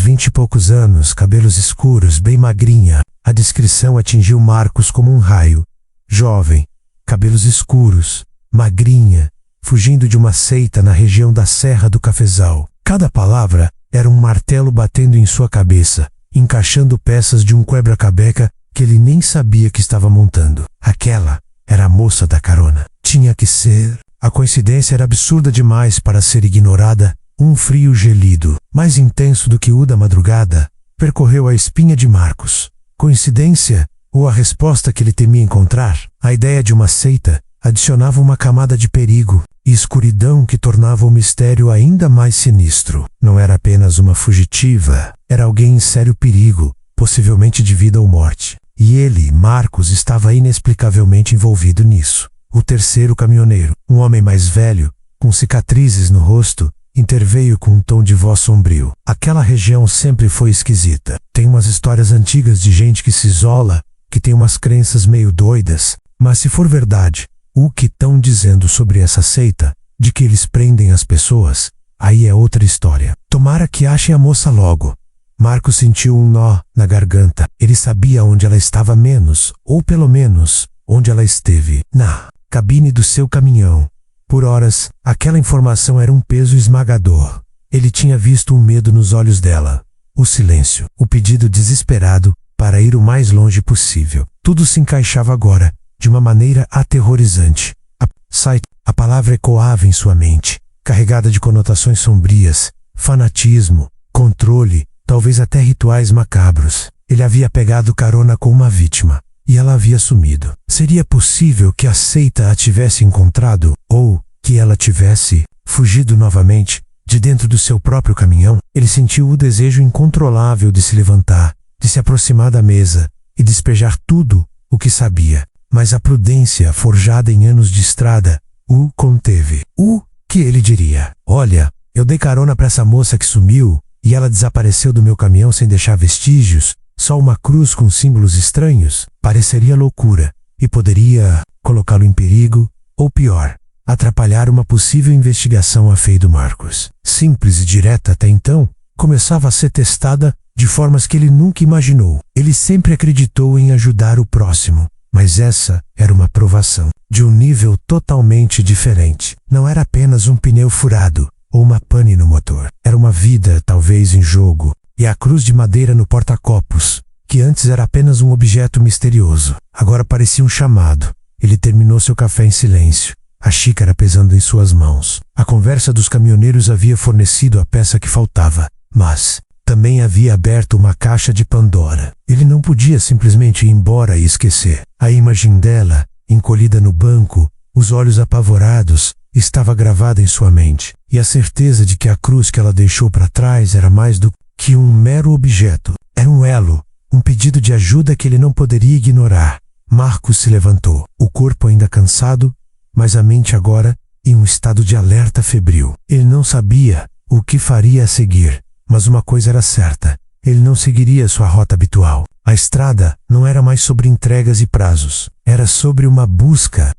20 e poucos anos, cabelos escuros, bem magrinha. A descrição atingiu Marcos como um raio. Jovem, cabelos escuros, magrinha, fugindo de uma seita na região da Serra do Cafezal. Cada palavra era um martelo batendo em sua cabeça, encaixando peças de um quebra-cabeça que ele nem sabia que estava montando. Aquela era a moça da carona. Tinha que ser. A coincidência era absurda demais para ser ignorada. Um frio gelido, mais intenso do que o da madrugada, percorreu a espinha de Marcos. Coincidência? Ou a resposta que ele temia encontrar? A ideia de uma seita adicionava uma camada de perigo e escuridão que tornava o mistério ainda mais sinistro. Não era apenas uma fugitiva, era alguém em sério perigo, possivelmente de vida ou morte. E ele, Marcos, estava inexplicavelmente envolvido nisso. O terceiro caminhoneiro, um homem mais velho, com cicatrizes no rosto, interveio com um tom de voz sombrio. Aquela região sempre foi esquisita. Tem umas histórias antigas de gente que se isola, que tem umas crenças meio doidas, mas se for verdade, o que estão dizendo sobre essa seita, de que eles prendem as pessoas, aí é outra história. Tomara que achem a moça logo. Marcos sentiu um nó na garganta. Ele sabia onde ela estava menos, ou pelo menos, onde ela esteve. Na cabine do seu caminhão. Por horas, aquela informação era um peso esmagador. Ele tinha visto um medo nos olhos dela. O silêncio, o pedido desesperado para ir o mais longe possível. Tudo se encaixava agora, de uma maneira aterrorizante. A palavra ecoava em sua mente, carregada de conotações sombrias, fanatismo, controle, talvez até rituais macabros. Ele havia pegado carona com uma vítima, e ela havia sumido. Seria possível que a seita a tivesse encontrado, ou que ela tivesse fugido novamente, de dentro do seu próprio caminhão? Ele sentiu o desejo incontrolável de se levantar, de se aproximar da mesa e despejar tudo o que sabia. Mas a prudência, forjada em anos de estrada, o conteve. O que ele diria? Olha, eu dei carona para essa moça que sumiu, e ela desapareceu do meu caminhão sem deixar vestígios, só uma cruz com símbolos estranhos. Pareceria loucura, e poderia colocá-lo em perigo, ou pior, atrapalhar uma possível investigação a fei do Marcos. Simples e direta até então, começava a ser testada de formas que ele nunca imaginou. Ele sempre acreditou em ajudar o próximo, mas essa era uma provação, de um nível totalmente diferente. Não era apenas um pneu furado, ou uma pane no motor. Era uma vida, talvez, em jogo, e a cruz de madeira no porta-copos, que antes era apenas um objeto misterioso, agora parecia um chamado. Ele terminou seu café em silêncio, a xícara pesando em suas mãos. A conversa dos caminhoneiros havia fornecido a peça que faltava, mas também havia aberto uma caixa de Pandora. Ele não podia simplesmente ir embora e esquecer. A imagem dela, encolhida no banco, os olhos apavorados, estava gravada em sua mente, e a certeza de que a cruz que ela deixou para trás era mais do que um mero objeto. Era um elo, um pedido de ajuda que ele não poderia ignorar. Marcos se levantou, o corpo ainda cansado, mas a mente agora em um estado de alerta febril. Ele não sabia o que faria a seguir, mas uma coisa era certa: ele não seguiria sua rota habitual. A estrada não era mais sobre entregas e prazos. Era sobre uma busca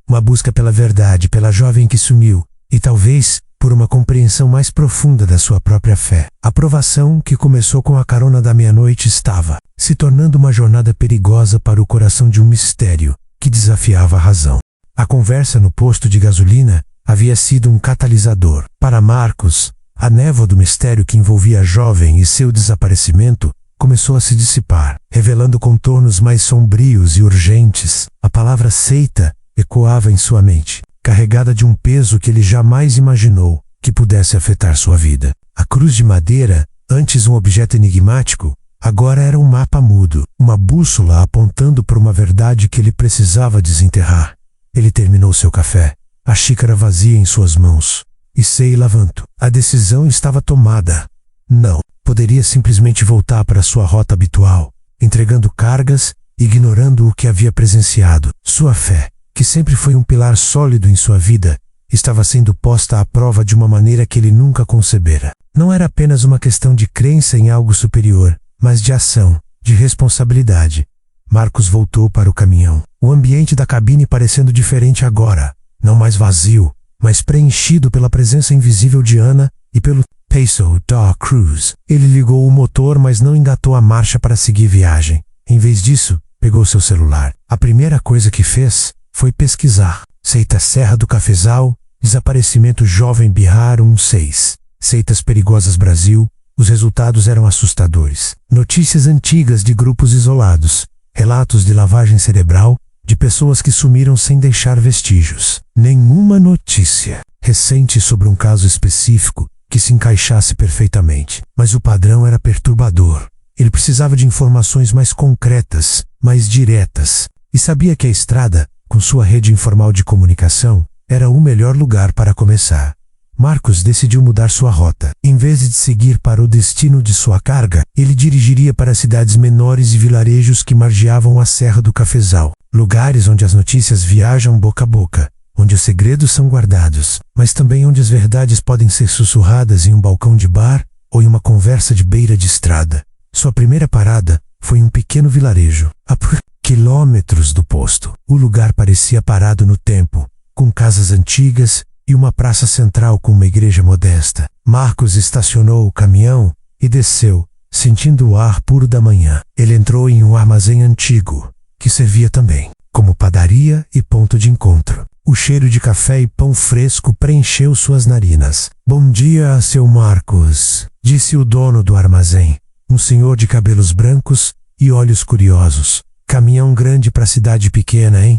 pela verdade, pela jovem que sumiu, e talvez por uma compreensão mais profunda da sua própria fé. A provação, que começou com a carona da meia-noite, estava se tornando uma jornada perigosa para o coração de um mistério que desafiava a razão. A conversa no posto de gasolina havia sido um catalisador. Para Marcos, a névoa do mistério que envolvia a jovem e seu desaparecimento começou a se dissipar, revelando contornos mais sombrios e urgentes. A palavra seita ecoava em sua mente, carregada de um peso que ele jamais imaginou que pudesse afetar sua vida. A cruz de madeira, antes um objeto enigmático, agora era um mapa mudo, uma bússola apontando para uma verdade que ele precisava desenterrar. Ele terminou seu café, a xícara vazia em suas mãos, e se levantou. A decisão estava tomada. Não poderia simplesmente voltar para sua rota habitual, entregando cargas, ignorando o que havia presenciado. Sua fé, que sempre foi um pilar sólido em sua vida, estava sendo posta à prova de uma maneira que ele nunca concebera. Não era apenas uma questão de crença em algo superior, mas de ação, de responsabilidade. Marcos voltou para o caminhão, o ambiente da cabine parecendo diferente agora, não mais vazio, mas preenchido pela presença invisível de Ana e pelo peso da cruz. Ele ligou o motor, mas não engatou a marcha para seguir viagem. Em vez disso, pegou seu celular. A primeira coisa que fez foi pesquisar. Seita Serra do Cafezal, desaparecimento jovem Bihar 16. Seitas perigosas Brasil. Os resultados eram assustadores. Notícias antigas de grupos isolados. Relatos de lavagem cerebral, de pessoas que sumiram sem deixar vestígios. Nenhuma notícia recente sobre um caso específico que se encaixasse perfeitamente. Mas o padrão era perturbador. Ele precisava de informações mais concretas, mais diretas. E sabia que a estrada, com sua rede informal de comunicação, era o melhor lugar para começar. Marcos decidiu mudar sua rota. Em vez de seguir para o destino de sua carga, ele dirigiria para cidades menores e vilarejos que margeavam a Serra do Cafezal. Lugares onde as notícias viajam boca a boca, onde os segredos são guardados, mas também onde as verdades podem ser sussurradas em um balcão de bar ou em uma conversa de beira de estrada. Sua primeira parada foi em um pequeno vilarejo, a quilômetros do posto. O lugar parecia parado no tempo, com casas antigas e uma praça central com uma igreja modesta. Marcos estacionou o caminhão e desceu, sentindo o ar puro da manhã. Ele entrou em um armazém antigo, que servia também como padaria e ponto de encontro. O cheiro de café e pão fresco preencheu suas narinas. "Bom dia, seu Marcos", disse o dono do armazém, um senhor de cabelos brancos e olhos curiosos. "Caminhão grande para cidade pequena, hein?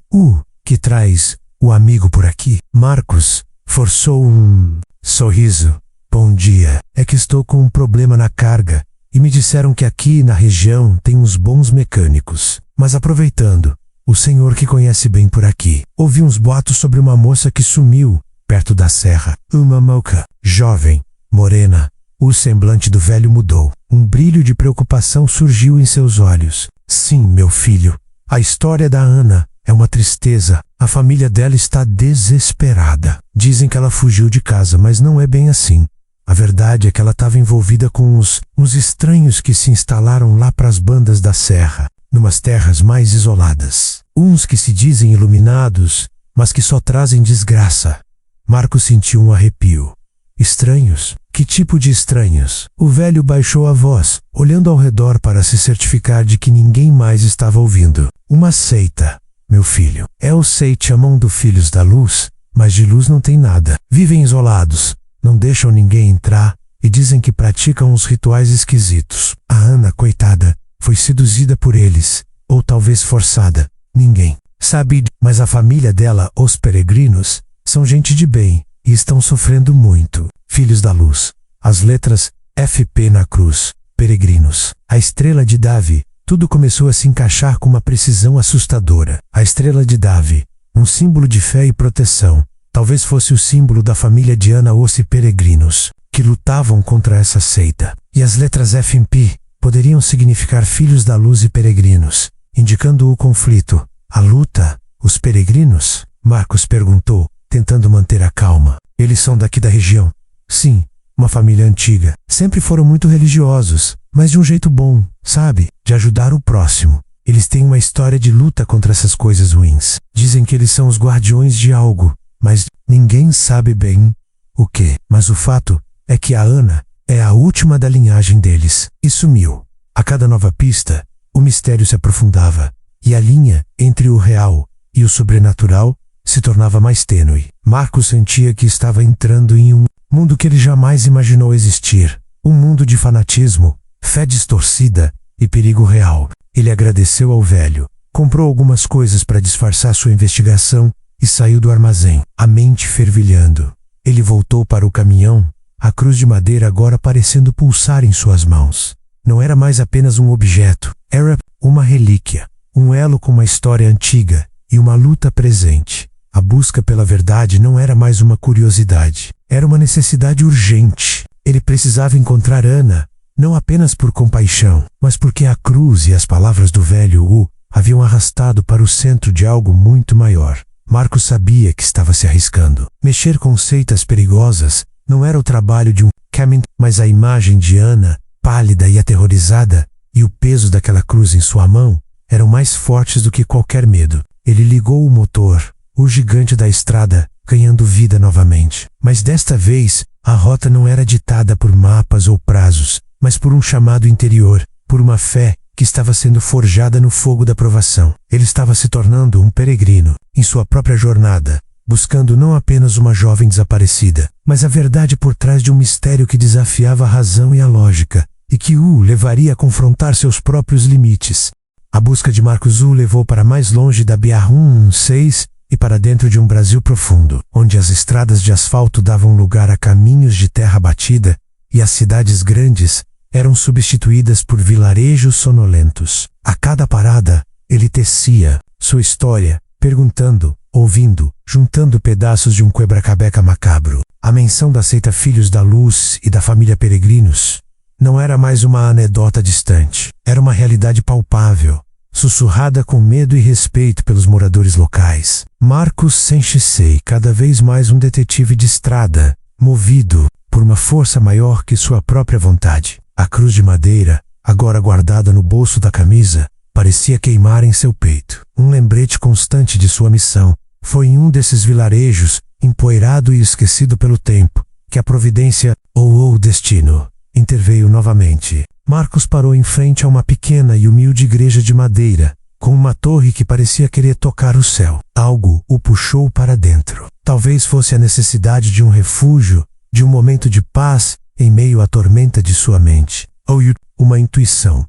Que traz o amigo por aqui?" Marcos forçou um sorriso. "Bom dia. É que estou com um problema na carga e me disseram que aqui na região tem uns bons mecânicos. Mas aproveitando, o senhor que conhece bem por aqui, ouvi uns boatos sobre uma moça que sumiu perto da serra. Uma moça, jovem, morena." O semblante do velho mudou. Um brilho de preocupação surgiu em seus olhos. "Sim, meu filho. A história da Ana é uma tristeza. A família dela está desesperada. Dizem que ela fugiu de casa, mas não é bem assim. A verdade é que ela estava envolvida com uns estranhos que se instalaram lá para as bandas da serra, numas terras mais isoladas. Uns que se dizem iluminados, mas que só trazem desgraça." Marcos sentiu um arrepio. "Estranhos? Que tipo de estranhos?" O velho baixou a voz, olhando ao redor para se certificar de que ninguém mais estava ouvindo. "Uma seita, meu filho. É o Seita chamam do Filhos da Luz, mas de luz não tem nada. Vivem isolados, não deixam ninguém entrar e dizem que praticam uns rituais esquisitos. A Ana, coitada, foi seduzida por eles, ou talvez forçada. Ninguém sabe, mas a família dela, os peregrinos, são gente de bem e estão sofrendo muito. Filhos da Luz. As letras FP na cruz. Peregrinos. A estrela de Davi." Tudo começou a se encaixar com uma precisão assustadora. A estrela de Davi, um símbolo de fé e proteção, talvez fosse o símbolo da família de Ana Ossi Peregrinos, que lutavam contra essa seita. E as letras FP poderiam significar Filhos da Luz e Peregrinos, indicando o conflito, a luta, os peregrinos? Marcos perguntou, tentando manter a calma. Eles são daqui da região. Sim, uma família antiga. Sempre foram muito religiosos, mas de um jeito bom, sabe? De ajudar o próximo. Eles têm uma história de luta contra essas coisas ruins. Dizem que eles são os guardiões de algo, mas ninguém sabe bem o que. Mas o fato é que a Ana é a última da linhagem deles e sumiu. A cada nova pista, o mistério se aprofundava, e a linha entre o real e o sobrenatural se tornava mais tênue. Marcos sentia que estava entrando em um mundo que ele jamais imaginou existir. Um mundo de fanatismo, fé distorcida e perigo real. Ele agradeceu ao velho, comprou algumas coisas para disfarçar sua investigação e saiu do armazém, a mente fervilhando. Ele voltou para o caminhão, a cruz de madeira agora parecendo pulsar em suas mãos. Não era mais apenas um objeto, era uma relíquia, um elo com uma história antiga e uma luta presente. A busca pela verdade não era mais uma curiosidade, era uma necessidade urgente. Ele precisava encontrar Ana, não apenas por compaixão, mas porque a cruz e as palavras do velho o haviam arrastado para o centro de algo muito maior. Marcos sabia que estava se arriscando. Mexer com seitas perigosas não era o trabalho de um caminho, mas a imagem de Ana, pálida e aterrorizada, e o peso daquela cruz em sua mão eram mais fortes do que qualquer medo. Ele ligou o motor, o gigante da estrada, ganhando vida novamente. Mas desta vez, a rota não era ditada por mapas ou prazos, mas por um chamado interior, por uma fé que estava sendo forjada no fogo da provação. Ele estava se tornando um peregrino, em sua própria jornada, buscando não apenas uma jovem desaparecida, mas a verdade por trás de um mistério que desafiava a razão e a lógica, e que o levaria a confrontar seus próprios limites. A busca de Marcos o levou para mais longe da BR-116 e para dentro de um Brasil profundo, onde as estradas de asfalto davam lugar a caminhos de terra batida e as cidades grandes eram substituídas por vilarejos sonolentos. A cada parada, ele tecia sua história, perguntando, ouvindo, juntando pedaços de um quebra-cabeça macabro. A menção da seita Filhos da Luz e da família Peregrinos não era mais uma anedota distante, era uma realidade palpável, sussurrada com medo e respeito pelos moradores locais. Marcos sente-se cada vez mais um detetive de estrada, movido por uma força maior que sua própria vontade. A cruz de madeira, agora guardada no bolso da camisa, parecia queimar em seu peito. Um lembrete constante de sua missão. Foi em um desses vilarejos, empoeirado e esquecido pelo tempo, que a providência, ou o destino, interveio novamente. Marcos parou em frente a uma pequena e humilde igreja de madeira, com uma torre que parecia querer tocar o céu. Algo o puxou para dentro. Talvez fosse a necessidade de um refúgio, de um momento de paz em meio à tormenta de sua mente. Ou uma intuição.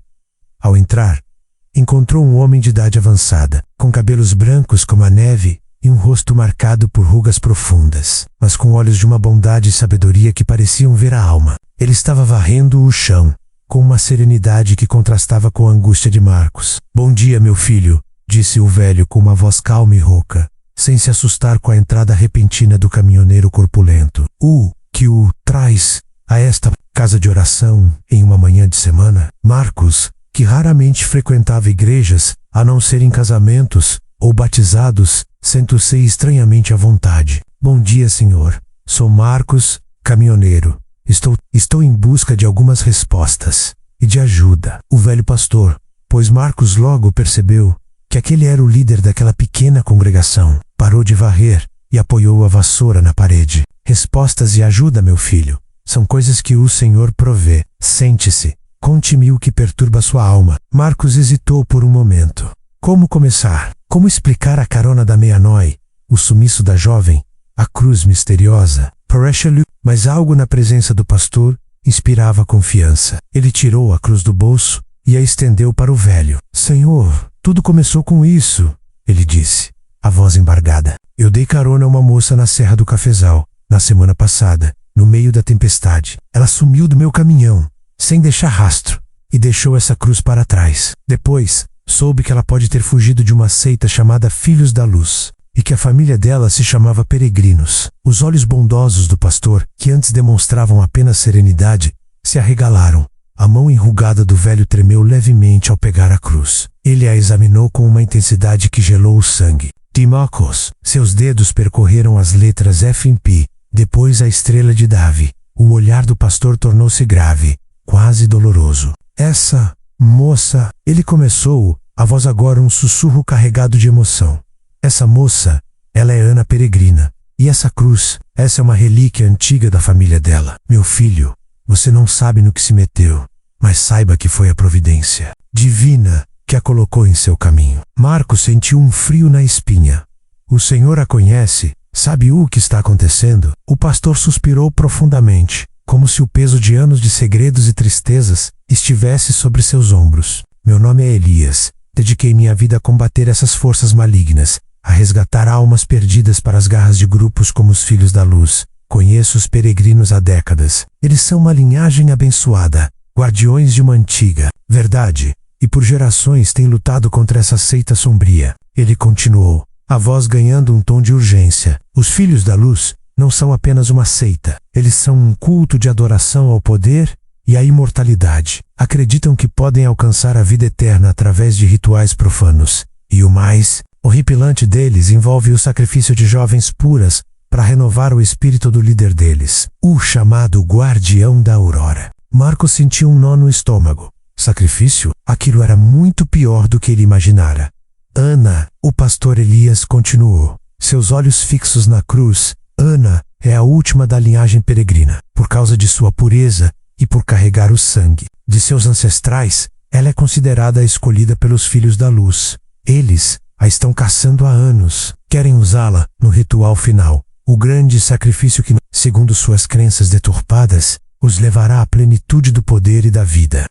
Ao entrar, encontrou um homem de idade avançada, com cabelos brancos como a neve e um rosto marcado por rugas profundas, mas com olhos de uma bondade e sabedoria que pareciam ver a alma. Ele estava varrendo o chão, com uma serenidade que contrastava com a angústia de Marcos. "Bom dia, meu filho", disse o velho com uma voz calma e rouca, sem se assustar com a entrada repentina do caminhoneiro corpulento. Que o traz a esta casa de oração em uma manhã de semana?" Marcos, que raramente frequentava igrejas, a não ser em casamentos ou batizados, sentou-se estranhamente à vontade. "Bom dia, senhor. Sou Marcos, caminhoneiro. Estou em busca de algumas respostas e de ajuda." O velho pastor, pois Marcos logo percebeu que aquele era o líder daquela pequena congregação, parou de varrer e apoiou a vassoura na parede. "Respostas e ajuda, meu filho, são coisas que o Senhor provê. Sente-se. Conte-me o que perturba sua alma." Marcos hesitou por um momento. Como começar? Como explicar a carona da meia-noite, o sumiço da jovem, a cruz misteriosa? Mas algo na presença do pastor inspirava confiança. Ele tirou a cruz do bolso e a estendeu para o velho. "Senhor, tudo começou com isso", ele disse, a voz embargada. "Eu dei carona a uma moça na Serra do Cafezal, na semana passada, no meio da tempestade. Ela sumiu do meu caminhão, sem deixar rastro, e deixou essa cruz para trás. Depois, soube que ela pode ter fugido de uma seita chamada Filhos da Luz, e que a família dela se chamava Peregrinos." Os olhos bondosos do pastor, que antes demonstravam apenas serenidade, se arregalaram. A mão enrugada do velho tremeu levemente ao pegar a cruz. Ele a examinou com uma intensidade que gelou o sangue. de Marcos. Seus dedos percorreram as letras F em P, depois a estrela de Davi. O olhar do pastor tornou-se grave, quase doloroso. Essa moça, ele começou, a voz agora um sussurro carregado de emoção. Essa moça, ela é Ana Peregrina. E essa cruz, essa é uma relíquia antiga da família dela. Meu filho, você não sabe no que se meteu, mas saiba que foi a providência divina que a colocou em seu caminho. Marcos sentiu um frio na espinha. O Senhor a conhece, sabe o que está acontecendo? O pastor suspirou profundamente, como se o peso de anos de segredos e tristezas estivesse sobre seus ombros. Meu nome é Elias. Dediquei minha vida a combater essas forças malignas, a resgatar almas perdidas para as garras de grupos como os Filhos da Luz. Conheço os peregrinos há décadas. Eles são uma linhagem abençoada, guardiões de uma antiga verdade, e por gerações têm lutado contra essa seita sombria. Ele continuou, a voz ganhando um tom de urgência. Os Filhos da Luz não são apenas uma seita. Eles são um culto de adoração ao poder e à imortalidade. Acreditam que podem alcançar a vida eterna através de rituais profanos. E o mais horripilante deles envolve o sacrifício de jovens puras para renovar o espírito do líder deles, o chamado Guardião da Aurora. Marcos sentiu um nó no estômago. Sacrifício? Aquilo era muito pior do que ele imaginara. Ana, o pastor Elias continuou, seus olhos fixos na cruz. Ana é a última da linhagem peregrina. Por causa de sua pureza e por carregar o sangue de seus ancestrais, ela é considerada a escolhida pelos Filhos da Luz. Eles a estão caçando há anos. Querem usá-la no ritual final, o grande sacrifício que, segundo suas crenças deturpadas, os levará à plenitude do poder e da vida.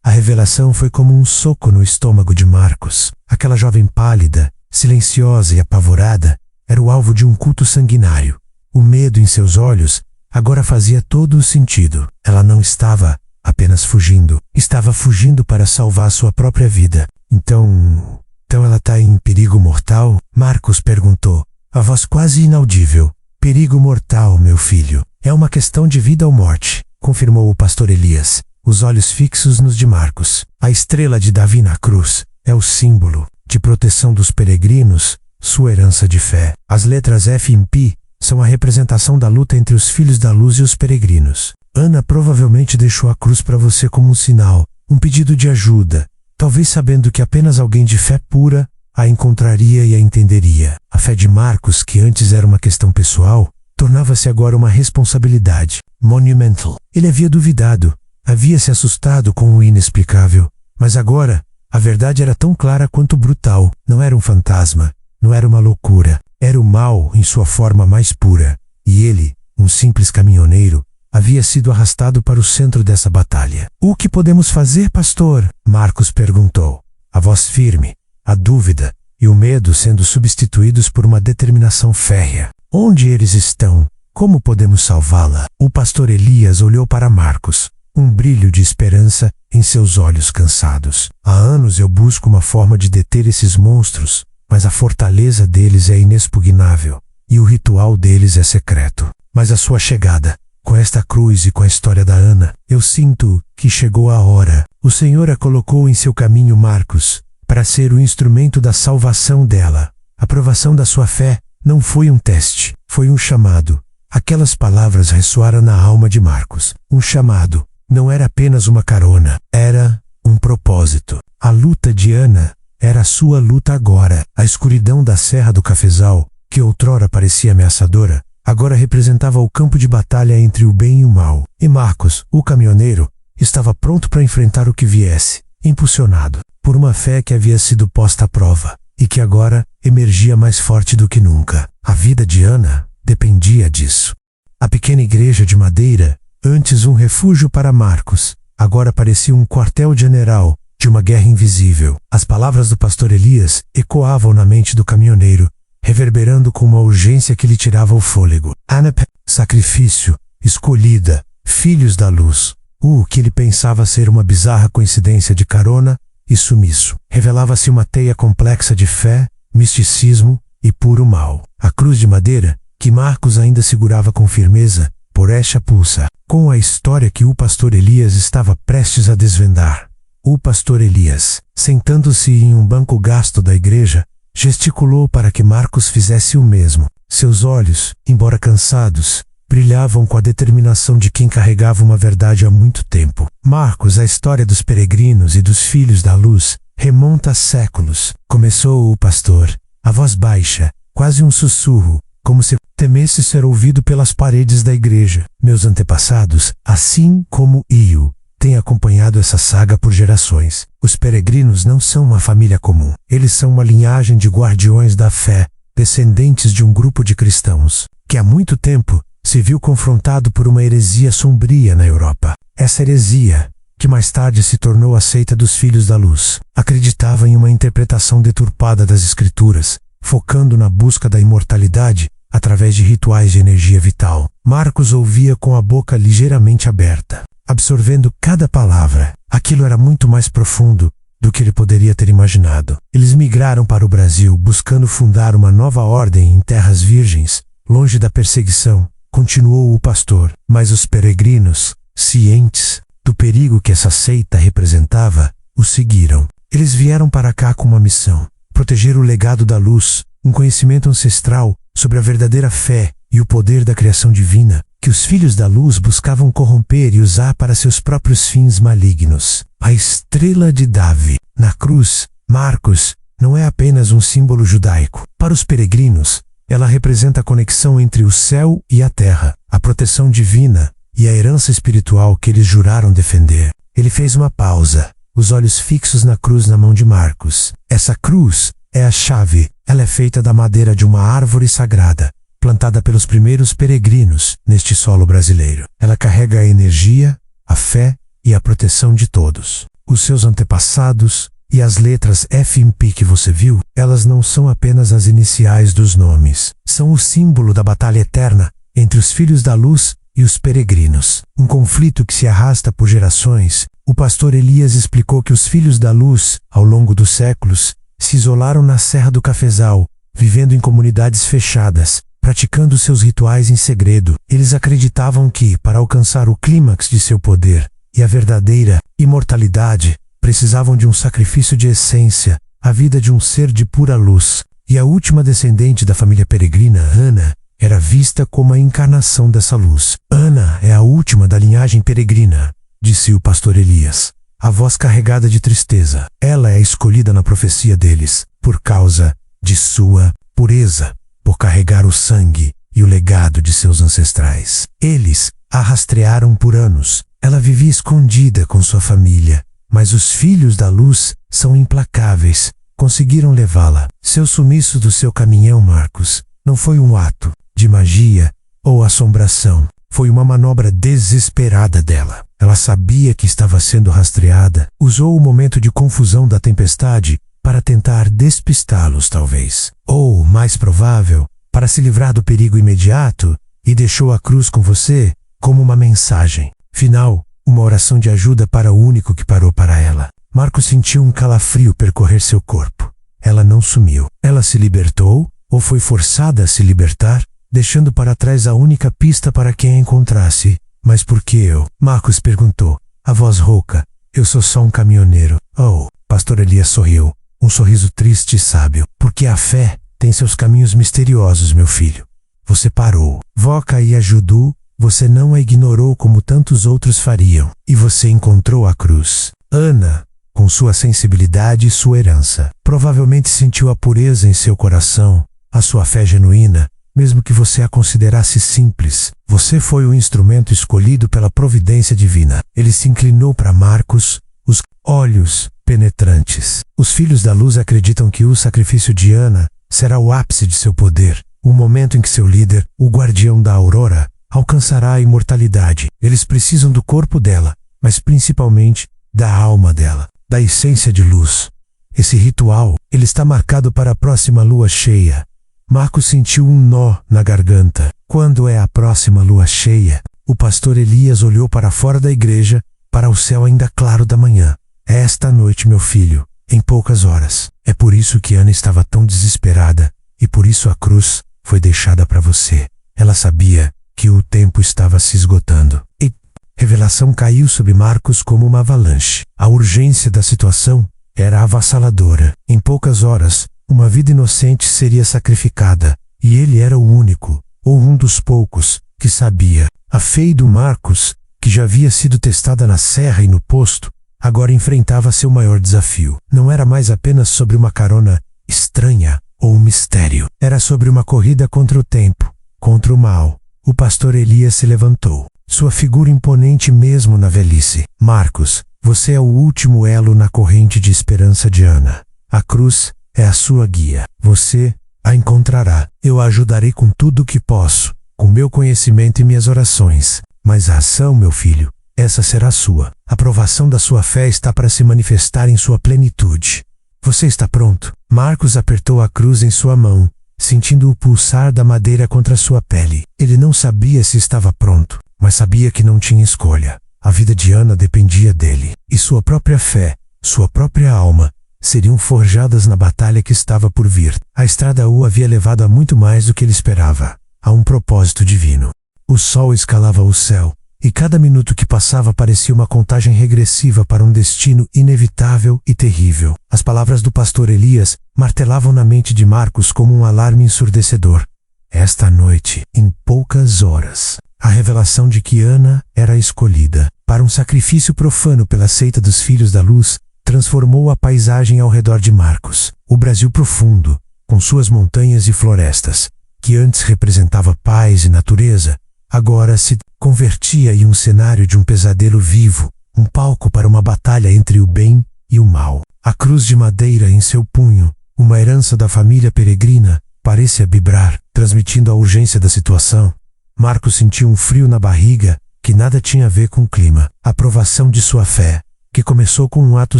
A revelação foi como um soco no estômago de Marcos. Aquela jovem pálida, silenciosa e apavorada, era o alvo de um culto sanguinário. O medo em seus olhos agora fazia todo o sentido. Ela não estava apenas fugindo. Estava fugindo para salvar sua própria vida. Então ela está em perigo mortal? Marcos perguntou, a voz quase inaudível. Perigo mortal, meu filho. É uma questão de vida ou morte, confirmou o pastor Elias, os olhos fixos nos de Marcos. A estrela de Davi na cruz é o símbolo de proteção dos peregrinos, sua herança de fé. As letras F e P são a representação da luta entre os Filhos da Luz e os peregrinos. Ana provavelmente deixou a cruz para você como um sinal, um pedido de ajuda, talvez sabendo que apenas alguém de fé pura a encontraria e a entenderia. A fé de Marcos, que antes era uma questão pessoal, tornava-se agora uma responsabilidade monumental. Ele havia duvidado, havia se assustado com o inexplicável, mas agora a verdade era tão clara quanto brutal. Não era um fantasma, não era uma loucura, era o mal em sua forma mais pura. E ele, um simples caminhoneiro, havia sido arrastado para o centro dessa batalha. O que podemos fazer, pastor? Marcos perguntou, a voz firme, a dúvida e o medo sendo substituídos por uma determinação férrea. Onde eles estão? Como podemos salvá-la? O pastor Elias olhou para Marcos, um brilho de esperança em seus olhos cansados. Há anos eu busco uma forma de deter esses monstros, mas a fortaleza deles é inexpugnável e o ritual deles é secreto. Mas a sua chegada, com esta cruz e com a história da Ana, eu sinto que chegou a hora. O Senhor a colocou em seu caminho, Marcos, para ser o instrumento da salvação dela. A provação da sua fé não foi um teste, foi um chamado. Aquelas palavras ressoaram na alma de Marcos. Um chamado. Não era apenas uma carona, era um propósito. A luta de Ana era a sua luta agora. A escuridão da Serra do Cafezal, que outrora parecia ameaçadora, agora representava o campo de batalha entre o bem e o mal. E Marcos, o caminhoneiro, estava pronto para enfrentar o que viesse, impulsionado por uma fé que havia sido posta à prova e que agora emergia mais forte do que nunca. A vida de Ana dependia disso. A pequena igreja de madeira, antes um refúgio para Marcos, agora parecia um quartel-general de uma guerra invisível. As palavras do pastor Elias ecoavam na mente do caminhoneiro, reverberando com uma urgência que lhe tirava o fôlego. Anep, sacrifício, escolhida, Filhos da Luz. O que ele pensava ser uma bizarra coincidência de carona e sumiço. Revelava-se uma teia complexa de fé, misticismo e puro mal. A cruz de madeira, que Marcos ainda segurava com firmeza, por esta pulsa, com a história que o pastor Elias estava prestes a desvendar. O pastor Elias, sentando-se em um banco gasto da igreja, gesticulou para que Marcos fizesse o mesmo. Seus olhos, embora cansados, brilhavam com a determinação de quem carregava uma verdade há muito tempo. Marcos, a história dos peregrinos e dos filhos da luz, remonta a séculos. Começou o pastor, a voz baixa, quase um sussurro, como se temesse ser ouvido pelas paredes da igreja. Meus antepassados, assim como eu, têm acompanhado essa saga por gerações. Os peregrinos não são uma família comum. Eles são uma linhagem de guardiões da fé, descendentes de um grupo de cristãos, que há muito tempo se viu confrontado por uma heresia sombria na Europa. Essa heresia, que mais tarde se tornou a seita dos Filhos da Luz, acreditava em uma interpretação deturpada das Escrituras, focando na busca da imortalidade através de rituais de energia vital. Marcos ouvia com a boca ligeiramente aberta, absorvendo cada palavra. Aquilo era muito mais profundo do que ele poderia ter imaginado. Eles migraram para o Brasil buscando fundar uma nova ordem em terras virgens, longe da perseguição, continuou o pastor. Mas os peregrinos, cientes do perigo que essa seita representava, o seguiram. Eles vieram para cá com uma missão: proteger o legado da luz, um conhecimento ancestral sobre a verdadeira fé e o poder da criação divina, que os filhos da luz buscavam corromper e usar para seus próprios fins malignos. A estrela de Davi, na cruz, Marcos, não é apenas um símbolo judaico. Para os peregrinos, ela representa a conexão entre o céu e a terra, a proteção divina e a herança espiritual que eles juraram defender. Ele fez uma pausa, os olhos fixos na cruz na mão de Marcos. Essa cruz é a chave. Ela é feita da madeira de uma árvore sagrada, plantada pelos primeiros peregrinos neste solo brasileiro. Ela carrega a energia, a fé e a proteção de todos. Os seus antepassados e as letras FMP que você viu, elas não são apenas as iniciais dos nomes. São o símbolo da batalha eterna entre os filhos da luz e os peregrinos. Um conflito que se arrasta por gerações. O pastor Elias explicou que os filhos da luz, ao longo dos séculos, se isolaram na Serra do Cafezal, vivendo em comunidades fechadas, praticando seus rituais em segredo. Eles acreditavam que, para alcançar o clímax de seu poder e a verdadeira imortalidade, precisavam de um sacrifício de essência, a vida de um ser de pura luz. E a última descendente da família peregrina, Ana, era vista como a encarnação dessa luz. Ana é a última da linhagem peregrina, disse o pastor Elias, a voz carregada de tristeza. Ela é escolhida na profecia deles, por causa de sua pureza, por carregar o sangue e o legado de seus ancestrais. Eles a rastrearam por anos. Ela vivia escondida com sua família, mas os filhos da luz são implacáveis. Conseguiram levá-la. Seu sumiço do seu caminhão, Marcos, não foi um ato de magia ou assombração. Foi uma manobra desesperada dela. Ela sabia que estava sendo rastreada. Usou o momento de confusão da tempestade para tentar despistá-los, talvez. Ou, mais provável, para se livrar do perigo imediato, e deixou a cruz com você como uma mensagem final, uma oração de ajuda para o único que parou para ela. Marcos sentiu um calafrio percorrer seu corpo. Ela não sumiu. Ela se libertou, ou foi forçada a se libertar, deixando para trás a única pista para quem a encontrasse. Mas por que eu? Marcos perguntou, a voz rouca. Eu sou só um caminhoneiro. Oh, pastor Elias sorriu, um sorriso triste e sábio. Porque a fé tem seus caminhos misteriosos, meu filho. Você parou. Voca e ajudou, você não a ignorou como tantos outros fariam. E você encontrou a cruz. Ana, com sua sensibilidade e sua herança, provavelmente sentiu a pureza em seu coração, a sua fé genuína, mesmo que você a considerasse simples. Você foi o instrumento escolhido pela providência divina. Ele se inclinou para Marcos, os olhos penetrantes. Os filhos da luz acreditam que o sacrifício de Ana será o ápice de seu poder, o momento em que seu líder, o guardião da aurora, alcançará a imortalidade. Eles precisam do corpo dela, mas principalmente da alma dela, da essência de luz. Esse ritual, ele está marcado para a próxima lua cheia. Marcos sentiu um nó na garganta. Quando é a próxima lua cheia? O pastor Elias olhou para fora da igreja, para o céu ainda claro da manhã. É esta noite, meu filho, em poucas horas. É por isso que Ana estava tão desesperada, e por isso a cruz foi deixada para você. Ela sabia que o tempo estava se esgotando. E revelação caiu sobre Marcos como uma avalanche. A urgência da situação era avassaladora. Em poucas horas, Uma vida inocente seria sacrificada, e ele era o único, ou um dos poucos, que sabia. A fé do Marcos, que já havia sido testada na serra e no posto, agora enfrentava seu maior desafio. Não era mais apenas sobre uma carona estranha ou um mistério. Era sobre uma corrida contra o tempo, contra o mal. O pastor Elias se levantou. Sua figura imponente mesmo na velhice. Marcos, você é o último elo na corrente de esperança de Ana. A cruz é a sua guia. Você a encontrará. Eu a ajudarei com tudo o que posso, com meu conhecimento e minhas orações. Mas a ação, meu filho, essa será sua. A provação da sua fé está para se manifestar em sua plenitude. Você está pronto? Marcos apertou a cruz em sua mão, sentindo o pulsar da madeira contra sua pele. Ele não sabia se estava pronto, mas sabia que não tinha escolha. A vida de Ana dependia dele, e sua própria fé, sua própria alma, seriam forjadas na batalha que estava por vir. A estrada o havia levado a muito mais do que ele esperava, a um propósito divino. O sol escalava o céu, e cada minuto que passava parecia uma contagem regressiva para um destino inevitável e terrível. As palavras do pastor Elias martelavam na mente de Marcos como um alarme ensurdecedor. Esta noite, em poucas horas, a revelação de que Ana era escolhida para um sacrifício profano pela seita dos Filhos da Luz transformou a paisagem ao redor de Marcos. O Brasil profundo, com suas montanhas e florestas, que antes representava paz e natureza, agora se convertia em um cenário de um pesadelo vivo, um palco para uma batalha entre o bem e o mal. A cruz de madeira em seu punho, uma herança da família peregrina, parecia vibrar, transmitindo a urgência da situação. Marcos sentiu um frio na barriga, que nada tinha a ver com o clima. A provação de sua fé, que começou com um ato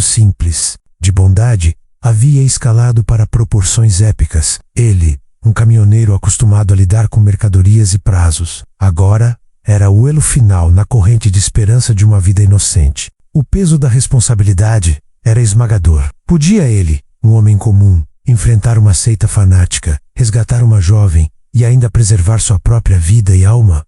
simples, de bondade, havia escalado para proporções épicas. Ele, um caminhoneiro acostumado a lidar com mercadorias e prazos, agora era o elo final na corrente de esperança de uma vida inocente. O peso da responsabilidade era esmagador. Podia ele, um homem comum, enfrentar uma seita fanática, resgatar uma jovem e ainda preservar sua própria vida e alma?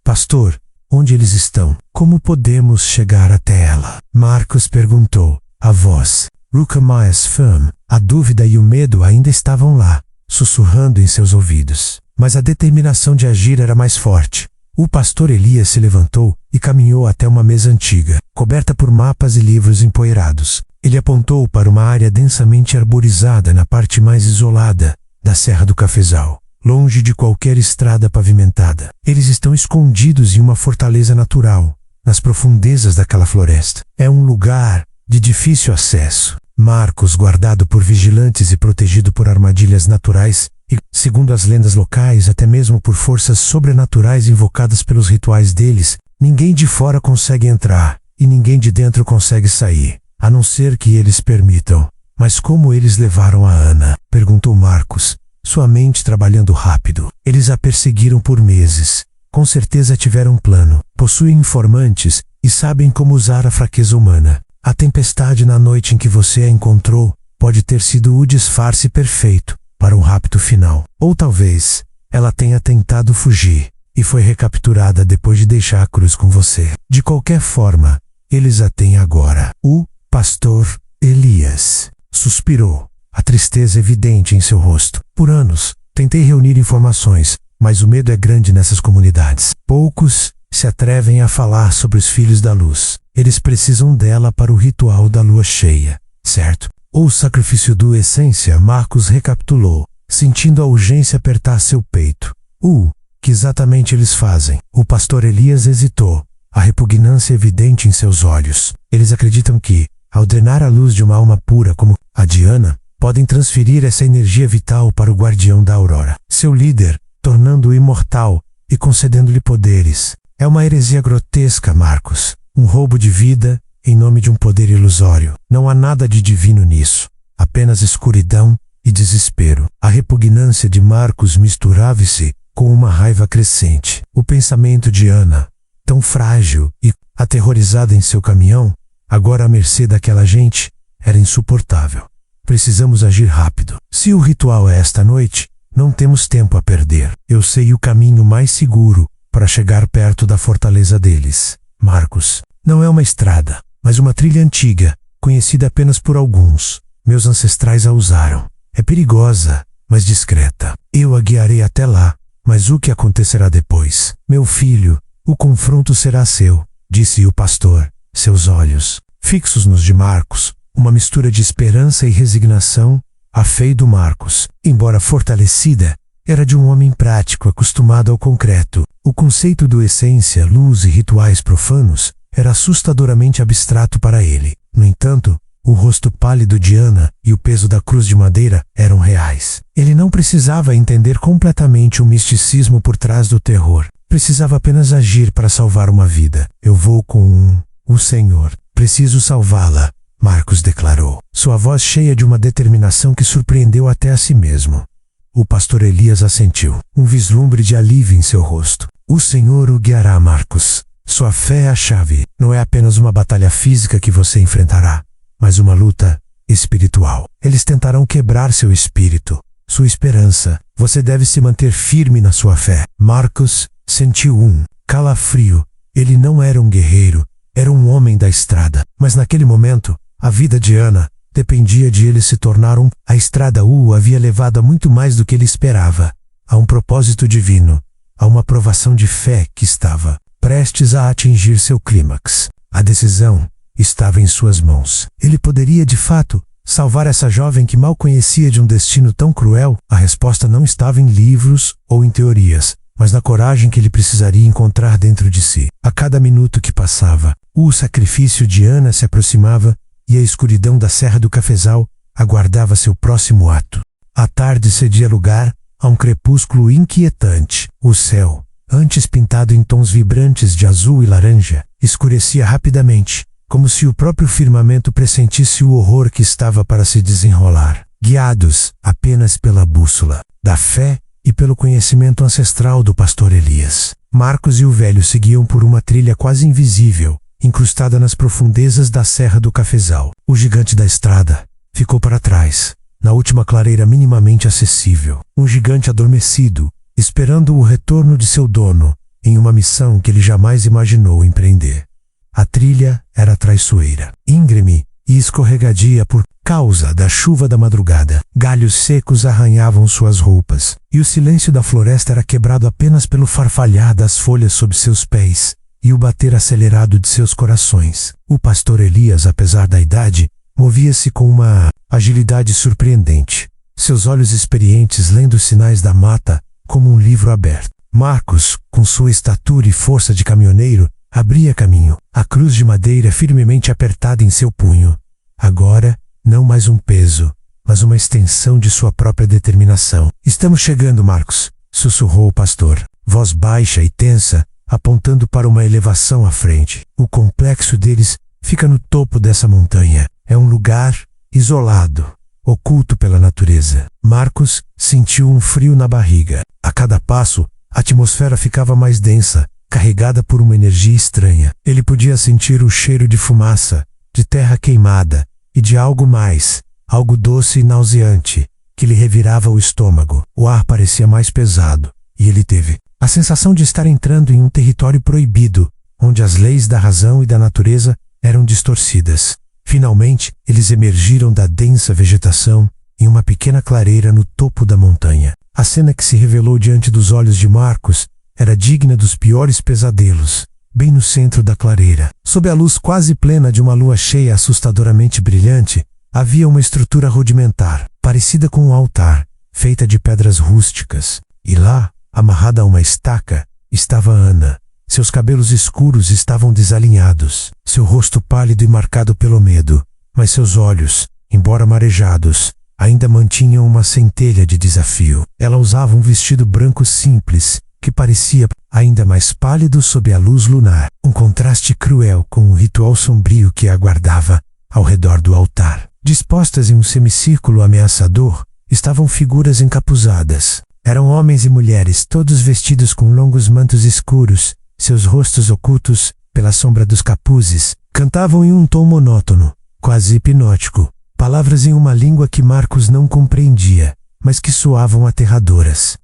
Pastor, onde eles estão? Como podemos chegar até ela? Marcos perguntou. A voz, Rucamaes Fam, a dúvida e o medo ainda estavam lá, sussurrando em seus ouvidos. Mas a determinação de agir era mais forte. O pastor Elias se levantou e caminhou até uma mesa antiga, coberta por mapas e livros empoeirados. Ele apontou para uma área densamente arborizada na parte mais isolada da Serra do Cafezal, longe de qualquer estrada pavimentada. Eles estão escondidos em uma fortaleza natural, nas profundezas daquela floresta. É um lugar de difícil acesso. Marcos, guardado por vigilantes e protegido por armadilhas naturais, e, segundo as lendas locais, até mesmo por forças sobrenaturais invocadas pelos rituais deles, ninguém de fora consegue entrar, e ninguém de dentro consegue sair, a não ser que eles permitam. Mas como eles levaram a Ana? Perguntou Marcos, sua mente trabalhando rápido. Eles a perseguiram por meses. Com certeza tiveram um plano. Possuem informantes e sabem como usar a fraqueza humana. A tempestade na noite em que você a encontrou pode ter sido o disfarce perfeito para um rapto final. Ou talvez ela tenha tentado fugir e foi recapturada depois de deixar a cruz com você. De qualquer forma, eles a têm agora. O pastor Elias suspirou, a tristeza evidente em seu rosto. Por anos, tentei reunir informações, mas o medo é grande nessas comunidades. Poucos se atrevem a falar sobre os Filhos da Luz. Eles precisam dela para o ritual da lua cheia, certo? Ou o sacrifício do Essência, Marcos recapitulou, sentindo a urgência apertar seu peito. Que exatamente eles fazem? O pastor Elias hesitou, a repugnância evidente em seus olhos. Eles acreditam que, ao drenar a luz de uma alma pura como a de Ana, podem transferir essa energia vital para o guardião da aurora, seu líder, tornando-o imortal e concedendo-lhe poderes. É uma heresia grotesca, Marcos. Um roubo de vida em nome de um poder ilusório. Não há nada de divino nisso. Apenas escuridão e desespero. A repugnância de Marcos misturava-se com uma raiva crescente. O pensamento de Ana, tão frágil e aterrorizada em seu caminhão, agora à mercê daquela gente, era insuportável. Precisamos agir rápido. Se o ritual é esta noite, não temos tempo a perder. Eu sei o caminho mais seguro para chegar perto da fortaleza deles. Marcos, não é uma estrada, mas uma trilha antiga, conhecida apenas por alguns. Meus ancestrais a usaram. É perigosa, mas discreta. Eu a guiarei até lá, mas o que acontecerá depois? Meu filho, o confronto será seu, disse o pastor, seus olhos, fixos nos de Marcos, uma mistura de esperança e resignação. A fé do Marcos, embora fortalecida, era de um homem prático acostumado ao concreto. O conceito do essência, luz e rituais profanos era assustadoramente abstrato para ele. No entanto, o rosto pálido de Ana e o peso da cruz de madeira eram reais. Ele não precisava entender completamente o misticismo por trás do terror. Precisava apenas agir para salvar uma vida. Eu vou com o Senhor. Preciso salvá-la, Marcos declarou, sua voz cheia de uma determinação que surpreendeu até a si mesmo. O pastor Elias assentiu, um vislumbre de alívio em seu rosto. O Senhor o guiará, Marcos. Sua fé é a chave. Não é apenas uma batalha física que você enfrentará, mas uma luta espiritual. Eles tentarão quebrar seu espírito, sua esperança. Você deve se manter firme na sua fé. Marcos sentiu um calafrio. Ele não era um guerreiro, era um homem da estrada. Mas naquele momento, a vida de Ana dependia de ele se tornar um. A estrada o havia levado a muito mais do que ele esperava. A um propósito divino, a uma provação de fé que estava prestes a atingir seu clímax. A decisão estava em suas mãos. Ele poderia, de fato, salvar essa jovem que mal conhecia de um destino tão cruel? A resposta não estava em livros ou em teorias, mas na coragem que ele precisaria encontrar dentro de si. A cada minuto que passava, o sacrifício de Ana se aproximava e a escuridão da Serra do Cafezal aguardava seu próximo ato. A tarde cedia lugar a um crepúsculo inquietante. O céu, antes pintado em tons vibrantes de azul e laranja, escurecia rapidamente, como se o próprio firmamento pressentisse o horror que estava para se desenrolar. Guiados apenas pela bússola da fé e pelo conhecimento ancestral do pastor Elias, Marcos e o velho seguiam por uma trilha quase invisível, incrustada nas profundezas da Serra do Cafezal. O gigante da estrada ficou para trás, na última clareira minimamente acessível. Um gigante adormecido, esperando o retorno de seu dono, em uma missão que ele jamais imaginou empreender. A trilha era traiçoeira, íngreme e escorregadia por causa da chuva da madrugada. Galhos secos arranhavam suas roupas, e o silêncio da floresta era quebrado apenas pelo farfalhar das folhas sob seus pés e o bater acelerado de seus corações. O pastor Elias, apesar da idade, movia-se com uma agilidade surpreendente, seus olhos experientes lendo os sinais da mata como um livro aberto. Marcos, com sua estatura e força de caminhoneiro, abria caminho, a cruz de madeira firmemente apertada em seu punho. Agora, não mais um peso, mas uma extensão de sua própria determinação. Estamos chegando, Marcos, sussurrou o pastor, voz baixa e tensa, apontando para uma elevação à frente. O complexo deles fica no topo dessa montanha. É um lugar isolado, oculto pela natureza. Marcos sentiu um frio na barriga. A cada passo, a atmosfera ficava mais densa, carregada por uma energia estranha. Ele podia sentir o cheiro de fumaça, de terra queimada e de algo mais, algo doce e nauseante, que lhe revirava o estômago. O ar parecia mais pesado, e ele teve a sensação de estar entrando em um território proibido, onde as leis da razão e da natureza eram distorcidas. Finalmente, eles emergiram da densa vegetação em uma pequena clareira no topo da montanha. A cena que se revelou diante dos olhos de Marcos era digna dos piores pesadelos. Bem no centro da clareira, sob a luz quase plena de uma lua cheia assustadoramente brilhante, havia uma estrutura rudimentar, parecida com um altar, feita de pedras rústicas. E lá, amarrada a uma estaca, estava Ana. Seus cabelos escuros estavam desalinhados, seu rosto pálido e marcado pelo medo, mas seus olhos, embora marejados, ainda mantinham uma centelha de desafio. Ela usava um vestido branco simples, que parecia ainda mais pálido sob a luz lunar, um contraste cruel com o ritual sombrio que a aguardava ao redor do altar. Dispostas em um semicírculo ameaçador, estavam figuras encapuzadas. Eram homens e mulheres, todos vestidos com longos mantos escuros, seus rostos ocultos pela sombra dos capuzes. Cantavam em um tom monótono, quase hipnótico, palavras em uma língua que Marcos não compreendia, mas que soavam aterradoras.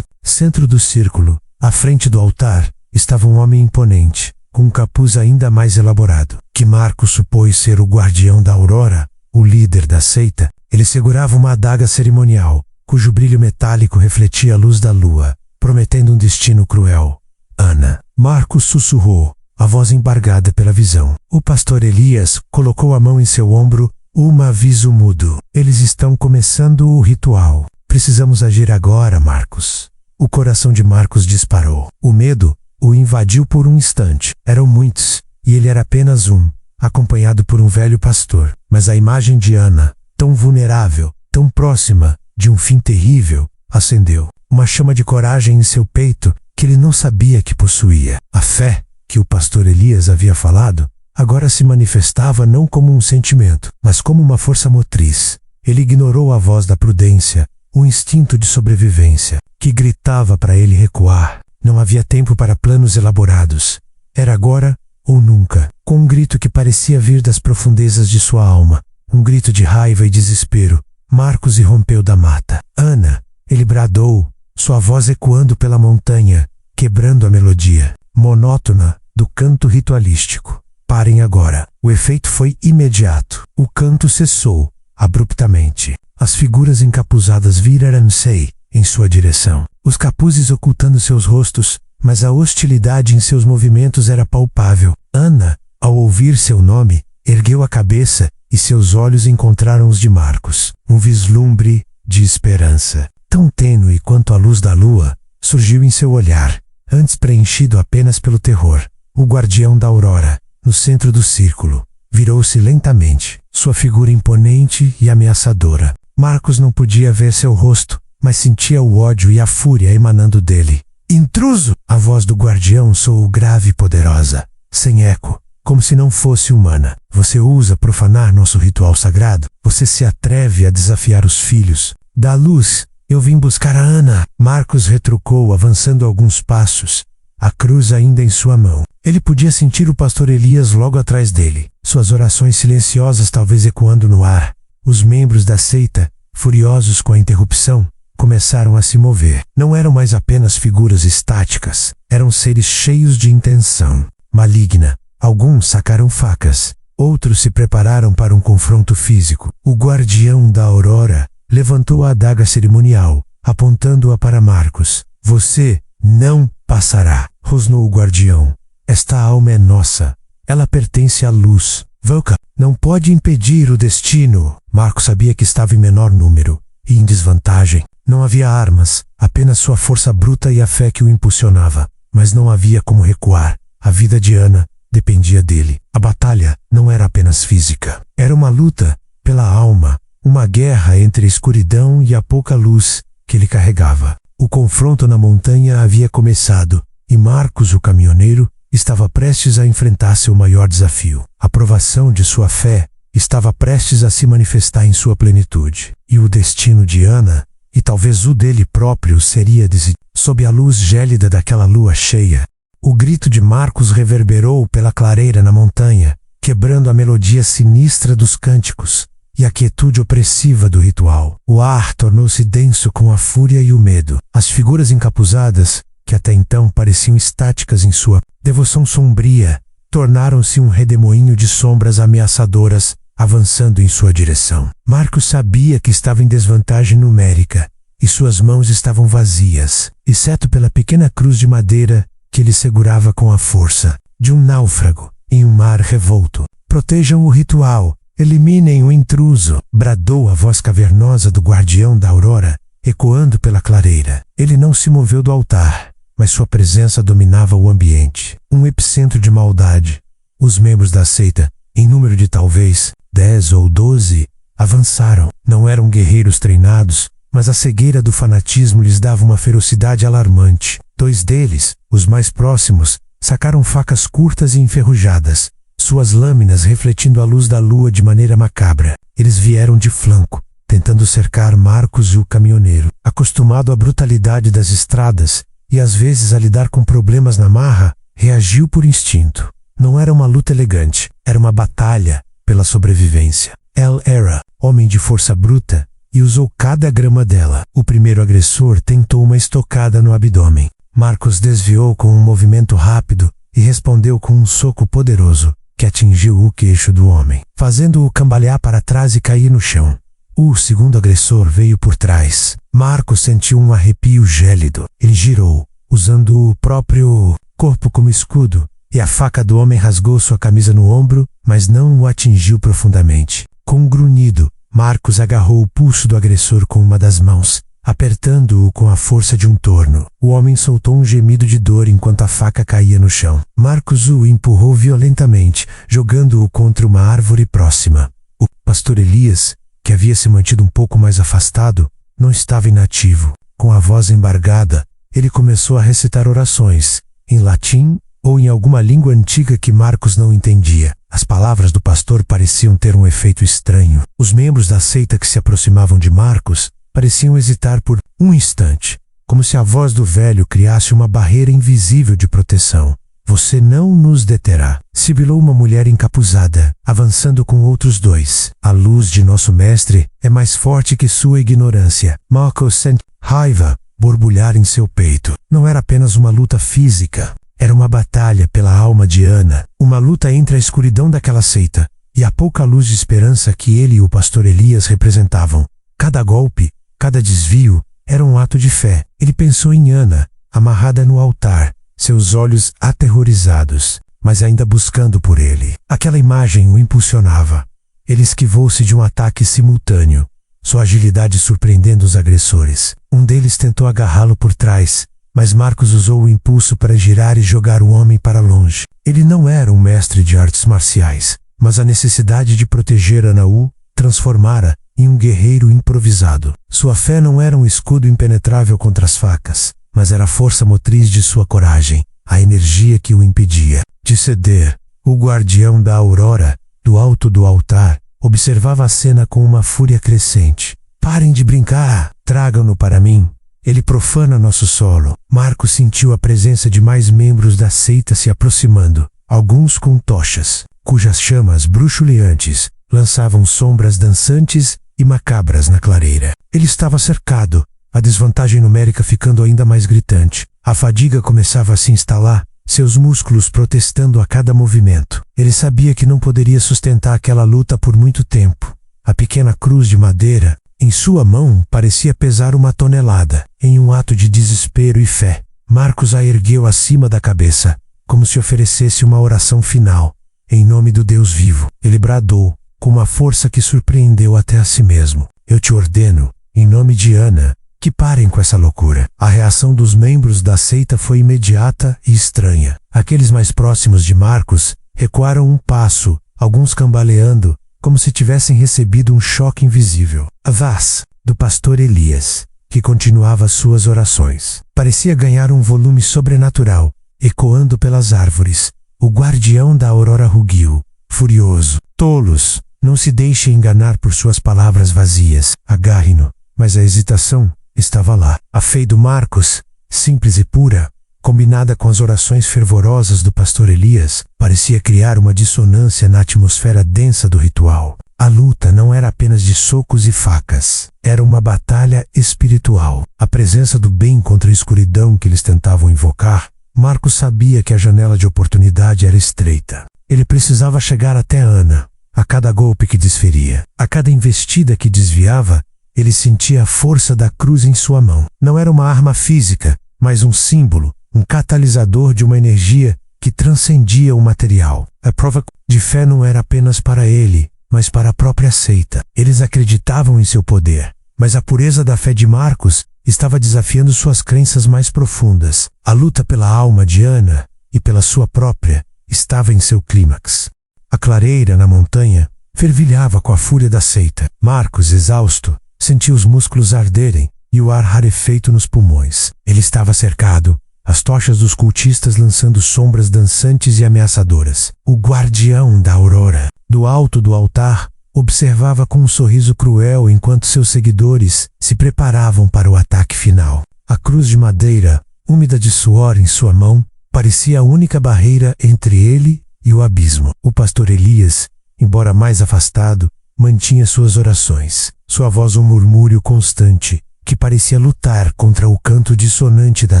Centro do círculo, à frente do altar, estava um homem imponente, com um capuz ainda mais elaborado, que Marcos supôs ser o guardião da aurora, o líder da seita. Ele segurava uma adaga cerimonial, cujo brilho metálico refletia a luz da lua, prometendo um destino cruel. Ana. Marcos sussurrou, a voz embargada pela visão. O pastor Elias colocou a mão em seu ombro, um aviso mudo. Eles estão começando o ritual. Precisamos agir agora, Marcos. O coração de Marcos disparou. O medo o invadiu por um instante. Eram muitos, e ele era apenas um, acompanhado por um velho pastor. Mas a imagem de Ana, tão vulnerável, tão próxima de um fim terrível, acendeu uma chama de coragem em seu peito que ele não sabia que possuía. A fé que o pastor Elias havia falado agora se manifestava não como um sentimento, mas como uma força motriz. Ele ignorou a voz da prudência, o instinto de sobrevivência, que gritava para ele recuar. Não havia tempo para planos elaborados. Era agora ou nunca. Com um grito que parecia vir das profundezas de sua alma, um grito de raiva e desespero, Marcos irrompeu da mata. Ana, ele bradou, sua voz ecoando pela montanha, quebrando a melodia monótona do canto ritualístico. Parem agora. O efeito foi imediato. O canto cessou, abruptamente. As figuras encapuzadas viraram-se em sua direção. Os capuzes ocultando seus rostos, mas a hostilidade em seus movimentos era palpável. Ana, ao ouvir seu nome, ergueu a cabeça e seus olhos encontraram os de Marcos. Um vislumbre de esperança, tão tênue quanto a luz da lua, surgiu em seu olhar, antes preenchido apenas pelo terror. O guardião da aurora, no centro do círculo, virou-se lentamente, sua figura imponente e ameaçadora. Marcos não podia ver seu rosto, mas sentia o ódio e a fúria emanando dele. Intruso! A voz do guardião soou grave e poderosa, sem eco, como se não fosse humana. Você ousa profanar nosso ritual sagrado? Você se atreve a desafiar os filhos da luz? Eu vim buscar a Ana. Marcos retrucou, avançando alguns passos, a cruz ainda em sua mão. Ele podia sentir o pastor Elias logo atrás dele, suas orações silenciosas talvez ecoando no ar. Os membros da seita, furiosos com a interrupção, começaram a se mover. Não eram mais apenas figuras estáticas, eram seres cheios de intenção maligna. Alguns sacaram facas, outros se prepararam para um confronto físico. O guardião da aurora levantou a adaga cerimonial, apontando-a para Marcos. Você não passará, rosnou o guardião. Esta alma é nossa. Ela pertence à luz. Vulca não pode impedir o destino. Marcos sabia que estava em menor número e em desvantagem. Não havia armas, apenas sua força bruta e a fé que o impulsionava. Mas não havia como recuar. A vida de Ana dependia dele. A batalha não era apenas física. Era uma luta pela alma, uma guerra entre a escuridão e a pouca luz que ele carregava. O confronto na montanha havia começado, e Marcos, o caminhoneiro, estava prestes a enfrentar seu maior desafio. A provação de sua fé estava prestes a se manifestar em sua plenitude. E o destino de Ana, e talvez o dele próprio, seria decidido. Sob a luz gélida daquela lua cheia, o grito de Marcos reverberou pela clareira na montanha, quebrando a melodia sinistra dos cânticos e a quietude opressiva do ritual. O ar tornou-se denso com a fúria e o medo. As figuras encapuzadas, que até então pareciam estáticas em sua devoção sombria, tornaram-se um redemoinho de sombras ameaçadoras, avançando em sua direção. Marcos sabia que estava em desvantagem numérica, e suas mãos estavam vazias, exceto pela pequena cruz de madeira que ele segurava com a força de um náufrago em um mar revolto. Protejam o ritual, eliminem o intruso, bradou a voz cavernosa do guardião da aurora, ecoando pela clareira. Ele não se moveu do altar, mas sua presença dominava o ambiente. Um epicentro de maldade. Os membros da seita, em número de talvez 10 ou 12, avançaram. Não eram guerreiros treinados, mas a cegueira do fanatismo lhes dava uma ferocidade alarmante. 2 deles, os mais próximos, sacaram facas curtas e enferrujadas, suas lâminas refletindo a luz da lua de maneira macabra. Eles vieram de flanco, tentando cercar Marcos e o caminhoneiro. Acostumado à brutalidade das estradas e às vezes a lidar com problemas na marra, reagiu por instinto. Não era uma luta elegante, era uma batalha pela sobrevivência. El era homem de força bruta e usou cada grama dela. O primeiro agressor tentou uma estocada no abdômen. Marcos desviou com um movimento rápido e respondeu com um soco poderoso que atingiu o queixo do homem, fazendo-o cambalear para trás e cair no chão. O segundo agressor veio por trás. Marcos sentiu um arrepio gélido. Ele girou, usando o próprio corpo como escudo, e a faca do homem rasgou sua camisa no ombro, mas não o atingiu profundamente. Com um grunhido, Marcos agarrou o pulso do agressor com uma das mãos, apertando-o com a força de um torno. O homem soltou um gemido de dor enquanto a faca caía no chão. Marcos o empurrou violentamente, jogando-o contra uma árvore próxima. O pastor Elias, que havia se mantido um pouco mais afastado, não estava inativo. Com a voz embargada, ele começou a recitar orações, em latim ou em alguma língua antiga que Marcos não entendia. As palavras do pastor pareciam ter um efeito estranho. Os membros da seita que se aproximavam de Marcos pareciam hesitar por um instante, como se a voz do velho criasse uma barreira invisível de proteção. Você não nos deterá, sibilou uma mulher encapuzada, avançando com outros dois. A luz de nosso mestre é mais forte que sua ignorância. Marcos sente raiva borbulhar em seu peito. Não era apenas uma luta física, era uma batalha pela alma de Ana, uma luta entre a escuridão daquela seita e a pouca luz de esperança que ele e o pastor Elias representavam. Cada golpe, cada desvio, era um ato de fé. Ele pensou em Ana, amarrada no altar, seus olhos aterrorizados, mas ainda buscando por ele. Aquela imagem o impulsionava. Ele esquivou-se de um ataque simultâneo, sua agilidade surpreendendo os agressores. Um deles tentou agarrá-lo por trás, mas Marcos usou o impulso para girar e jogar o homem para longe. Ele não era um mestre de artes marciais, mas a necessidade de proteger Ana o transformara em um guerreiro improvisado. Sua fé não era um escudo impenetrável contra as facas, mas era a força motriz de sua coragem, a energia que o impedia de ceder. O guardião da aurora, do alto do altar, observava a cena com uma fúria crescente. Parem de brincar, tragam-no para mim. Ele profana nosso solo. Marcos sentiu a presença de mais membros da seita se aproximando, alguns com tochas, cujas chamas bruxuleantes lançavam sombras dançantes e macabras na clareira. Ele estava cercado, a desvantagem numérica ficando ainda mais gritante. A fadiga começava a se instalar, seus músculos protestando a cada movimento. Ele sabia que não poderia sustentar aquela luta por muito tempo. A pequena cruz de madeira, em sua mão, parecia pesar 1 tonelada. Em um ato de desespero e fé, Marcos a ergueu acima da cabeça, como se oferecesse uma oração final. Em nome do Deus vivo, ele bradou, com uma força que surpreendeu até a si mesmo: eu te ordeno, em nome de Ana, que parem com essa loucura. A reação dos membros da seita foi imediata e estranha. Aqueles mais próximos de Marcos recuaram um passo, alguns cambaleando, como se tivessem recebido um choque invisível. A voz do pastor Elias, que continuava suas orações, parecia ganhar um volume sobrenatural, ecoando pelas árvores. O guardião da aurora rugiu, furioso: tolos, não se deixem enganar por suas palavras vazias. Agarre-no. Mas a hesitação estava lá. A fé do Marcos, simples e pura, combinada com as orações fervorosas do pastor Elias, parecia criar uma dissonância na atmosfera densa do ritual. A luta não era apenas de socos e facas. Era uma batalha espiritual. A presença do bem contra a escuridão que eles tentavam invocar, Marcos sabia que a janela de oportunidade era estreita. Ele precisava chegar até Ana. A cada golpe que desferia, a cada investida que desviava, ele sentia a força da cruz em sua mão. Não era uma arma física, mas um símbolo, um catalisador de uma energia que transcendia o material. A prova de fé não era apenas para ele, mas para a própria seita. Eles acreditavam em seu poder, mas a pureza da fé de Marcos estava desafiando suas crenças mais profundas. A luta pela alma de Ana e pela sua própria estava em seu clímax. A clareira na montanha fervilhava com a fúria da seita. Marcos, exausto, sentia os músculos arderem e o ar rarefeito nos pulmões. Ele estava cercado, as tochas dos cultistas lançando sombras dançantes e ameaçadoras. O guardião da aurora, do alto do altar, observava com um sorriso cruel enquanto seus seguidores se preparavam para o ataque final. A cruz de madeira, úmida de suor em sua mão, parecia a única barreira entre ele e o abismo. O pastor Elias, embora mais afastado, mantinha suas orações. Sua voz um murmúrio constante, que parecia lutar contra o canto dissonante da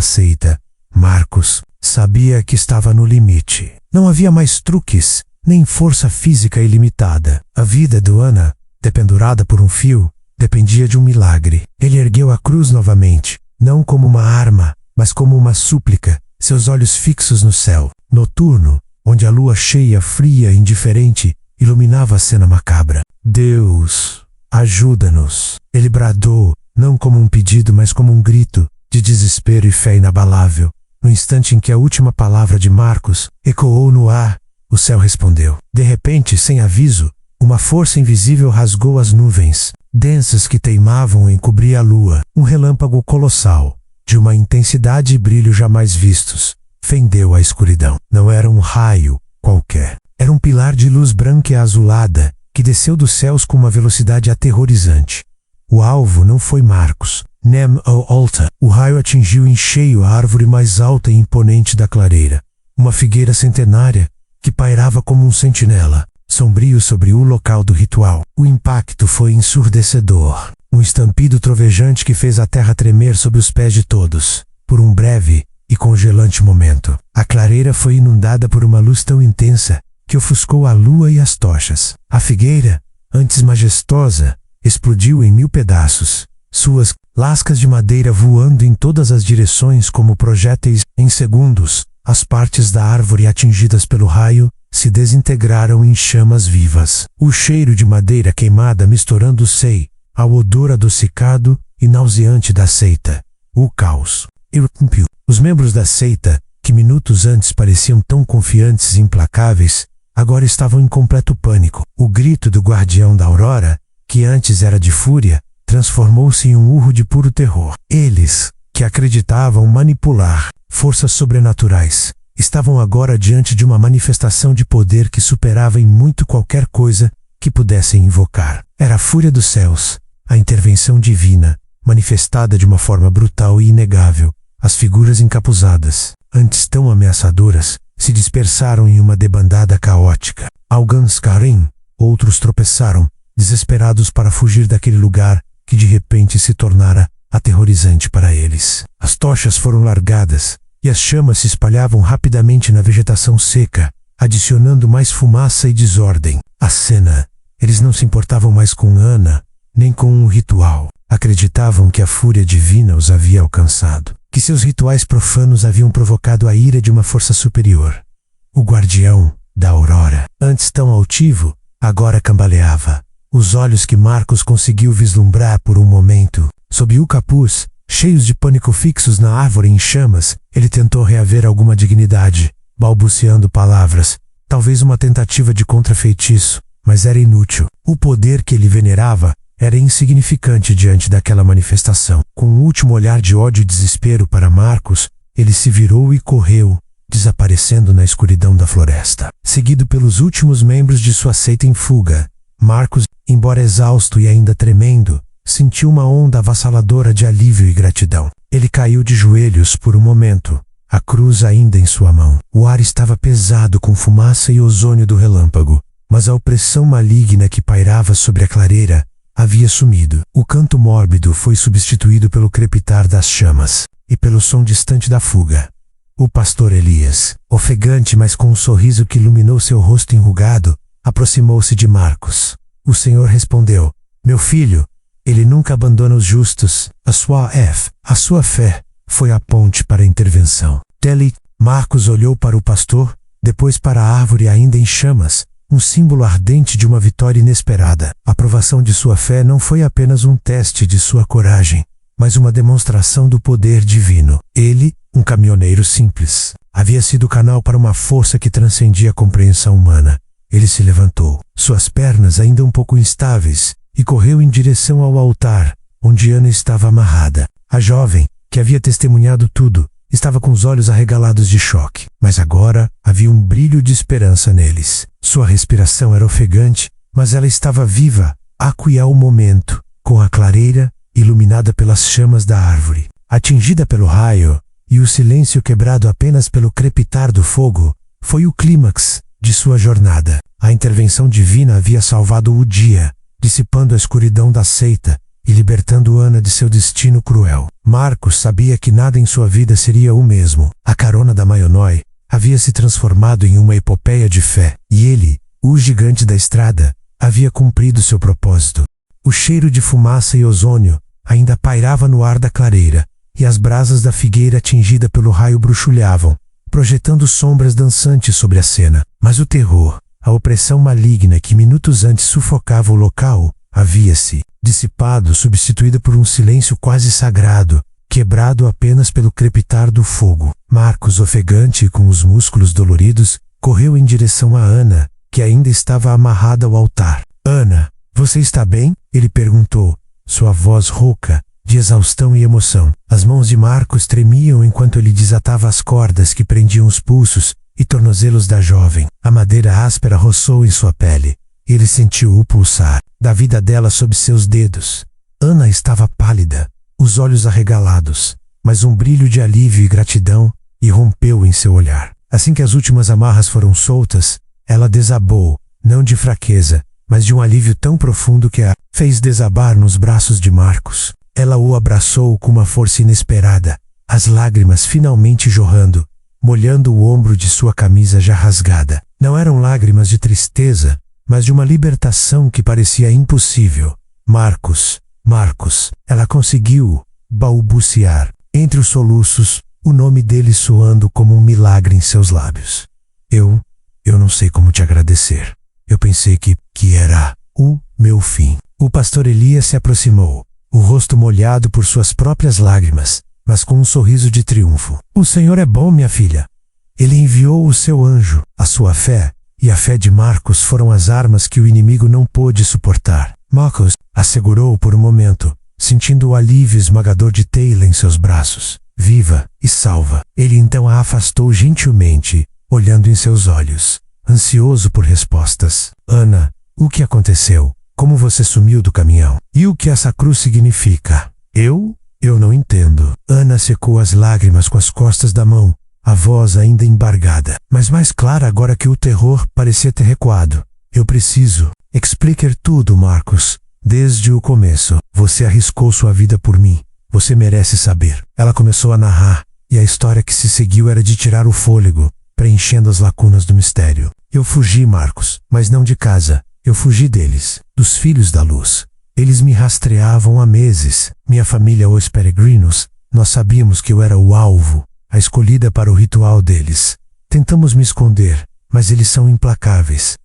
seita. Marcos sabia que estava no limite. Não havia mais truques, nem força física ilimitada. A vida de Ana, dependurada por um fio, dependia de um milagre. Ele ergueu a cruz novamente, não como uma arma, mas como uma súplica, seus olhos fixos no céu noturno, onde a lua cheia, fria e indiferente, iluminava a cena macabra. Deus, ajuda-nos! Ele bradou, não como um pedido, mas como um grito, de desespero e fé inabalável. No instante em que a última palavra de Marcos ecoou no ar, o céu respondeu. De repente, sem aviso, uma força invisível rasgou as nuvens, densas que teimavam em cobrir a lua. Um relâmpago colossal, de uma intensidade e brilho jamais vistos, fendeu a escuridão. Não era um raio qualquer. Era um pilar de luz branca e azulada, que desceu dos céus com uma velocidade aterrorizante. O alvo não foi Marcos, nem o Alta. O raio atingiu em cheio a árvore mais alta e imponente da clareira, uma figueira centenária que pairava como um sentinela, sombrio sobre o local do ritual. O impacto foi ensurdecedor, um estampido trovejante que fez a terra tremer sob os pés de todos, por um breve e congelante momento. A clareira foi inundada por uma luz tão intensa que ofuscou a lua e as tochas. A figueira, antes majestosa, explodiu em 1000 pedaços, suas lascas de madeira voando em todas as direções como projéteis. Em segundos, as partes da árvore atingidas pelo raio se desintegraram em chamas vivas. O cheiro de madeira queimada misturando-se ao odor adocicado e nauseante da seita. O caos irrompiu. Os membros da seita, que minutos antes pareciam tão confiantes e implacáveis, agora estavam em completo pânico. O grito do guardião da aurora, que antes era de fúria, transformou-se em um urro de puro terror. Eles, que acreditavam manipular forças sobrenaturais, estavam agora diante de uma manifestação de poder que superava em muito qualquer coisa que pudessem invocar. Era a fúria dos céus, a intervenção divina, manifestada de uma forma brutal e inegável. As figuras encapuzadas, antes tão ameaçadoras, se dispersaram em uma debandada caótica. Alguns caíram, outros tropeçaram, desesperados para fugir daquele lugar que de repente se tornara aterrorizante para eles. As tochas foram largadas, e as chamas se espalhavam rapidamente na vegetação seca, adicionando mais fumaça e desordem. A cena. Eles não se importavam mais com Ana, nem com um ritual. Acreditavam que a fúria divina os havia alcançado, que seus rituais profanos haviam provocado a ira de uma força superior. O guardião da aurora, antes tão altivo, agora cambaleava. Os olhos que Marcos conseguiu vislumbrar por um momento, sob o capuz, cheios de pânico fixos na árvore em chamas, ele tentou reaver alguma dignidade, balbuciando palavras, talvez uma tentativa de contrafeitiço, mas era inútil. O poder que ele venerava era insignificante diante daquela manifestação. Com um último olhar de ódio e desespero para Marcos, ele se virou e correu, desaparecendo na escuridão da floresta. Seguido pelos últimos membros de sua seita em fuga, Marcos, embora exausto e ainda tremendo, sentiu uma onda avassaladora de alívio e gratidão. Ele caiu de joelhos por um momento, a cruz ainda em sua mão. O ar estava pesado com fumaça e ozônio do relâmpago, mas a opressão maligna que pairava sobre a clareira havia sumido. O canto mórbido foi substituído pelo crepitar das chamas e pelo som distante da fuga. O pastor Elias, ofegante mas com um sorriso que iluminou seu rosto enrugado, aproximou-se de Marcos. O Senhor respondeu: "Meu filho, ele nunca abandona os justos. A sua fé foi a ponte para a intervenção." Marcos olhou para o pastor, depois para a árvore ainda em chamas, um símbolo ardente de uma vitória inesperada. A provação de sua fé não foi apenas um teste de sua coragem, mas uma demonstração do poder divino. Ele, um caminhoneiro simples, havia sido canal para uma força que transcendia a compreensão humana. Ele se levantou, suas pernas ainda um pouco instáveis, e correu em direção ao altar, onde Ana estava amarrada. A jovem, que havia testemunhado tudo, estava com os olhos arregalados de choque, mas agora havia um brilho de esperança neles. Sua respiração era ofegante, mas ela estava viva, áquea ao momento, com a clareira iluminada pelas chamas da árvore. Atingida pelo raio, e o silêncio quebrado apenas pelo crepitar do fogo, foi o clímax de sua jornada. A intervenção divina havia salvado o dia, dissipando a escuridão da seita e libertando Ana de seu destino cruel. Marcos sabia que nada em sua vida seria o mesmo. A carona da Maionói havia se transformado em uma epopeia de fé, e ele, o gigante da estrada, havia cumprido seu propósito. O cheiro de fumaça e ozônio ainda pairava no ar da clareira, e as brasas da figueira atingida pelo raio bruxulhavam, projetando sombras dançantes sobre a cena. Mas o terror, a opressão maligna que minutos antes sufocava o local, havia-se dissipado, substituída por um silêncio quase sagrado, quebrado apenas pelo crepitar do fogo. Marcos, ofegante e com os músculos doloridos, correu em direção a Ana, que ainda estava amarrada ao altar. Ana, você está bem? Ele perguntou, sua voz rouca, de exaustão e emoção. As mãos de Marcos tremiam enquanto ele desatava as cordas que prendiam os pulsos e tornozelos da jovem. A madeira áspera roçou em sua pele. Ele sentiu o pulsar da vida dela sob seus dedos. Ana estava pálida, os olhos arregalados, mas um brilho de alívio e gratidão irrompeu em seu olhar. Assim que as últimas amarras foram soltas, ela desabou, não de fraqueza, mas de um alívio tão profundo que a fez desabar nos braços de Marcos. Ela o abraçou com uma força inesperada, as lágrimas finalmente jorrando, molhando o ombro de sua camisa já rasgada. Não eram lágrimas de tristeza, mas de uma libertação que parecia impossível. Marcos, Marcos, ela conseguiu balbuciar, entre os soluços, o nome dele soando como um milagre em seus lábios. Eu não sei como te agradecer. Eu pensei que era o meu fim. O pastor Elias se aproximou, o rosto molhado por suas próprias lágrimas, mas com um sorriso de triunfo. O Senhor é bom, minha filha. Ele enviou o seu anjo. A sua fé e a fé de Marcos foram as armas que o inimigo não pôde suportar. Marcos assegurou por um momento, sentindo o alívio esmagador de Taylor em seus braços. Viva e salva. Ele então a afastou gentilmente, olhando em seus olhos, ansioso por respostas. Ana, o que aconteceu? Como você sumiu do caminhão? E o que essa cruz significa? Eu não entendo. Ana secou as lágrimas com as costas da mão, a voz ainda embargada, mas mais clara agora que o terror parecia ter recuado. Eu preciso explicar tudo, Marcos. Desde o começo, você arriscou sua vida por mim. Você merece saber. Ela começou a narrar, e a história que se seguiu era de tirar o fôlego, preenchendo as lacunas do mistério. Eu fugi, Marcos, mas não de casa. Eu fugi deles, dos filhos da luz. Eles me rastreavam há meses. Minha família, os peregrinos, nós sabíamos que eu era o alvo, a escolhida para o ritual deles. Tentamos me esconder, mas eles são implacáveis.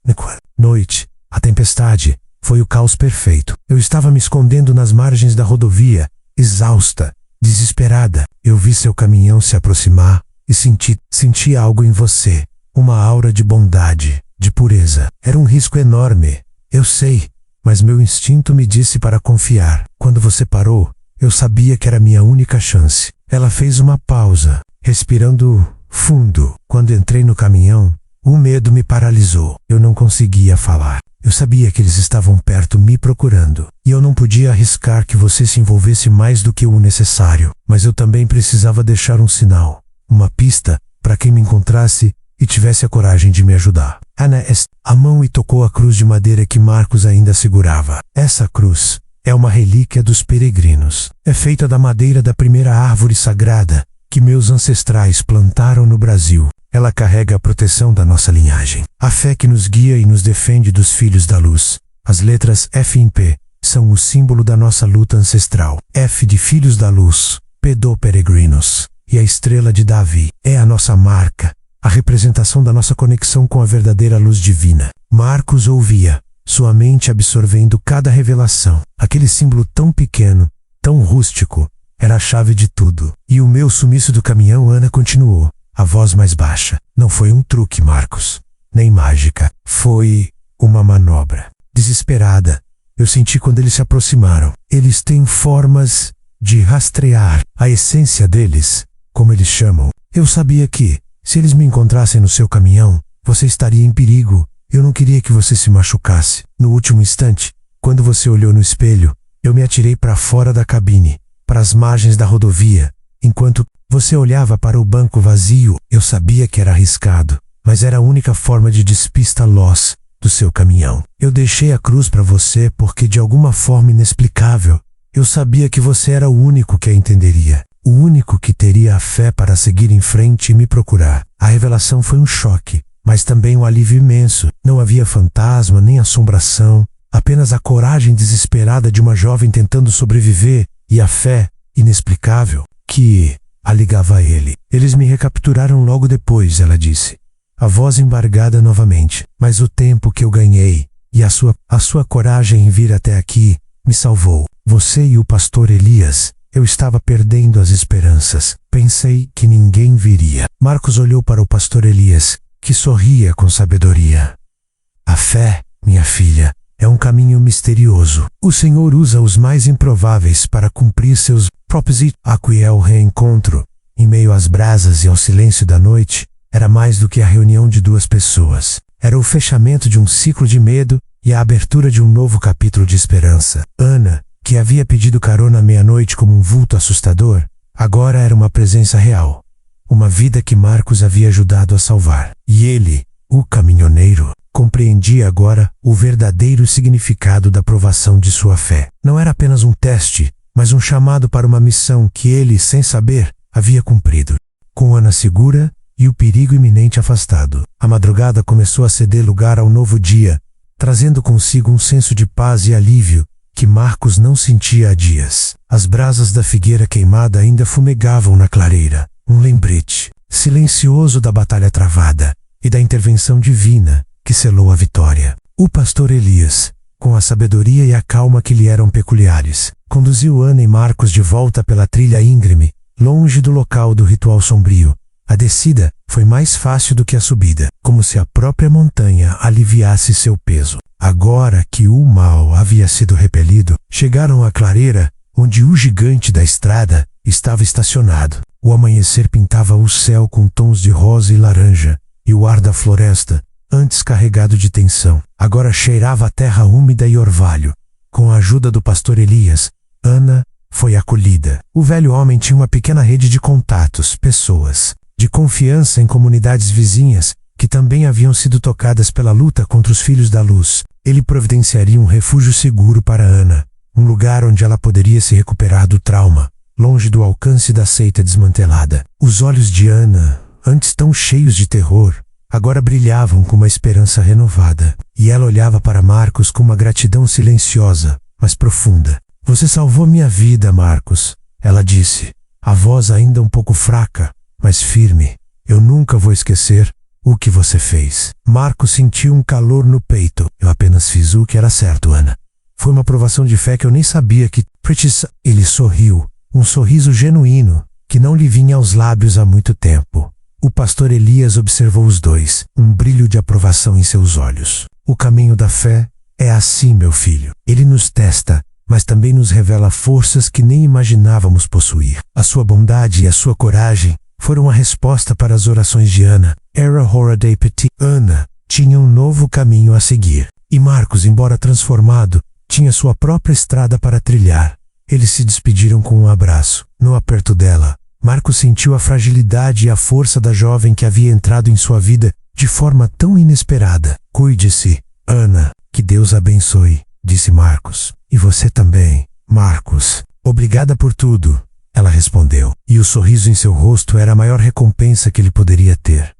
Noite, a tempestade, foi o caos perfeito. Eu estava me escondendo nas margens da rodovia, exausta, desesperada. Eu vi seu caminhão se aproximar e senti algo em você, uma aura de bondade, de pureza. Era um risco enorme, eu sei, mas meu instinto me disse para confiar. Quando você parou, eu sabia que era minha única chance. Ela fez uma pausa, respirando fundo. Quando entrei no caminhão, o medo me paralisou. Eu não conseguia falar. Eu sabia que eles estavam perto me procurando, e eu não podia arriscar que você se envolvesse mais do que o necessário. Mas eu também precisava deixar um sinal, uma pista, para quem me encontrasse e tivesse a coragem de me ajudar. Ana a mão e tocou a cruz de madeira que Marcos ainda segurava. Essa cruz é uma relíquia dos peregrinos. É feita da madeira da primeira árvore sagrada que meus ancestrais plantaram no Brasil. Ela carrega a proteção da nossa linhagem, a fé que nos guia e nos defende dos filhos da luz. As letras F em P são o símbolo da nossa luta ancestral. F de filhos da luz, P do peregrinos. E a estrela de Davi é a nossa marca, a representação da nossa conexão com a verdadeira luz divina. Marcos ouvia, sua mente absorvendo cada revelação. Aquele símbolo tão pequeno, tão rústico, era a chave de tudo. E o meu sumiço do caminhão, Ana continuou, a voz mais baixa. Não foi um truque, Marcos, nem mágica. Foi uma manobra. Desesperada, eu senti quando eles se aproximaram. Eles têm formas de rastrear a essência deles, como eles chamam. Eu sabia que, se eles me encontrassem no seu caminhão, você estaria em perigo. Eu não queria que você se machucasse. No último instante, quando você olhou no espelho, eu me atirei para fora da cabine, para as margens da rodovia. Enquanto você olhava para o banco vazio, eu sabia que era arriscado, mas era a única forma de despista-los do seu caminhão. Eu deixei a cruz para você porque, de alguma forma inexplicável, eu sabia que você era o único que a entenderia, o único que teria a fé para seguir em frente e me procurar. A revelação foi um choque, mas também um alívio imenso. Não havia fantasma nem assombração, apenas a coragem desesperada de uma jovem tentando sobreviver e a fé inexplicável que a ligava a ele. Eles me recapturaram logo depois, ela disse, a voz embargada novamente. Mas o tempo que eu ganhei e a sua coragem em vir até aqui me salvou. Você e o pastor Elias. Eu estava perdendo as esperanças. Pensei que ninguém viria. Marcos olhou para o pastor Elias, que sorria com sabedoria. A fé, minha filha, é um caminho misterioso. O Senhor usa os mais improváveis para cumprir seus propósitos. O reencontro, em meio às brasas e ao silêncio da noite, era mais do que a reunião de duas pessoas. Era o fechamento de um ciclo de medo e a abertura de um novo capítulo de esperança. Ana, que havia pedido carona à meia-noite como um vulto assustador, agora era uma presença real. Uma vida que Marcos havia ajudado a salvar. E ele, o caminhoneiro, compreendia agora o verdadeiro significado da provação de sua fé. Não era apenas um teste, mas um chamado para uma missão que ele, sem saber, havia cumprido. Com Ana segura e o perigo iminente afastado, a madrugada começou a ceder lugar ao novo dia, trazendo consigo um senso de paz e alívio que Marcos não sentia há dias. As brasas da figueira queimada ainda fumegavam na clareira, um lembrete silencioso da batalha travada e da intervenção divina que selou a vitória. O pastor Elias, com a sabedoria e a calma que lhe eram peculiares, conduziu Ana e Marcos de volta pela trilha íngreme, longe do local do ritual sombrio. A descida foi mais fácil do que a subida, como se a própria montanha aliviasse seu peso. Agora que o mal havia sido repelido, chegaram à clareira, onde o gigante da estrada estava estacionado. O amanhecer pintava o céu com tons de rosa e laranja, e o ar da floresta, antes carregado de tensão, agora cheirava a terra úmida e orvalho. Com a ajuda do pastor Elias, Ana foi acolhida. O velho homem tinha uma pequena rede de contatos, pessoas de confiança em comunidades vizinhas que também haviam sido tocadas pela luta contra os filhos da luz. Ele providenciaria um refúgio seguro para Ana, um lugar onde ela poderia se recuperar do trauma, longe do alcance da seita desmantelada. Os olhos de Ana, antes tão cheios de terror, agora brilhavam com uma esperança renovada, e ela olhava para Marcos com uma gratidão silenciosa, mas profunda. Você salvou minha vida, Marcos, ela disse, a voz ainda um pouco fraca, mas firme. Eu nunca vou esquecer o que você fez. Marcos sentiu um calor no peito. Eu apenas fiz o que era certo, Ana. Foi uma provação de fé que eu nem sabia que precisava. Ele sorriu, um sorriso genuíno, que não lhe vinha aos lábios há muito tempo. O pastor Elias observou os dois, um brilho de aprovação em seus olhos. O caminho da fé é assim, meu filho. Ele nos testa, mas também nos revela forças que nem imaginávamos possuir. A sua bondade e a sua coragem foram a resposta para as orações de Ana. Era Horaday Petit. Ana tinha um novo caminho a seguir. E Marcos, embora transformado, tinha sua própria estrada para trilhar. Eles se despediram com um abraço. No aperto dela, Marcos sentiu a fragilidade e a força da jovem que havia entrado em sua vida de forma tão inesperada. Cuide-se, Ana. Que Deus abençoe, disse Marcos. E você também, Marcos. Obrigada por tudo, ela respondeu. E o sorriso em seu rosto era a maior recompensa que ele poderia ter.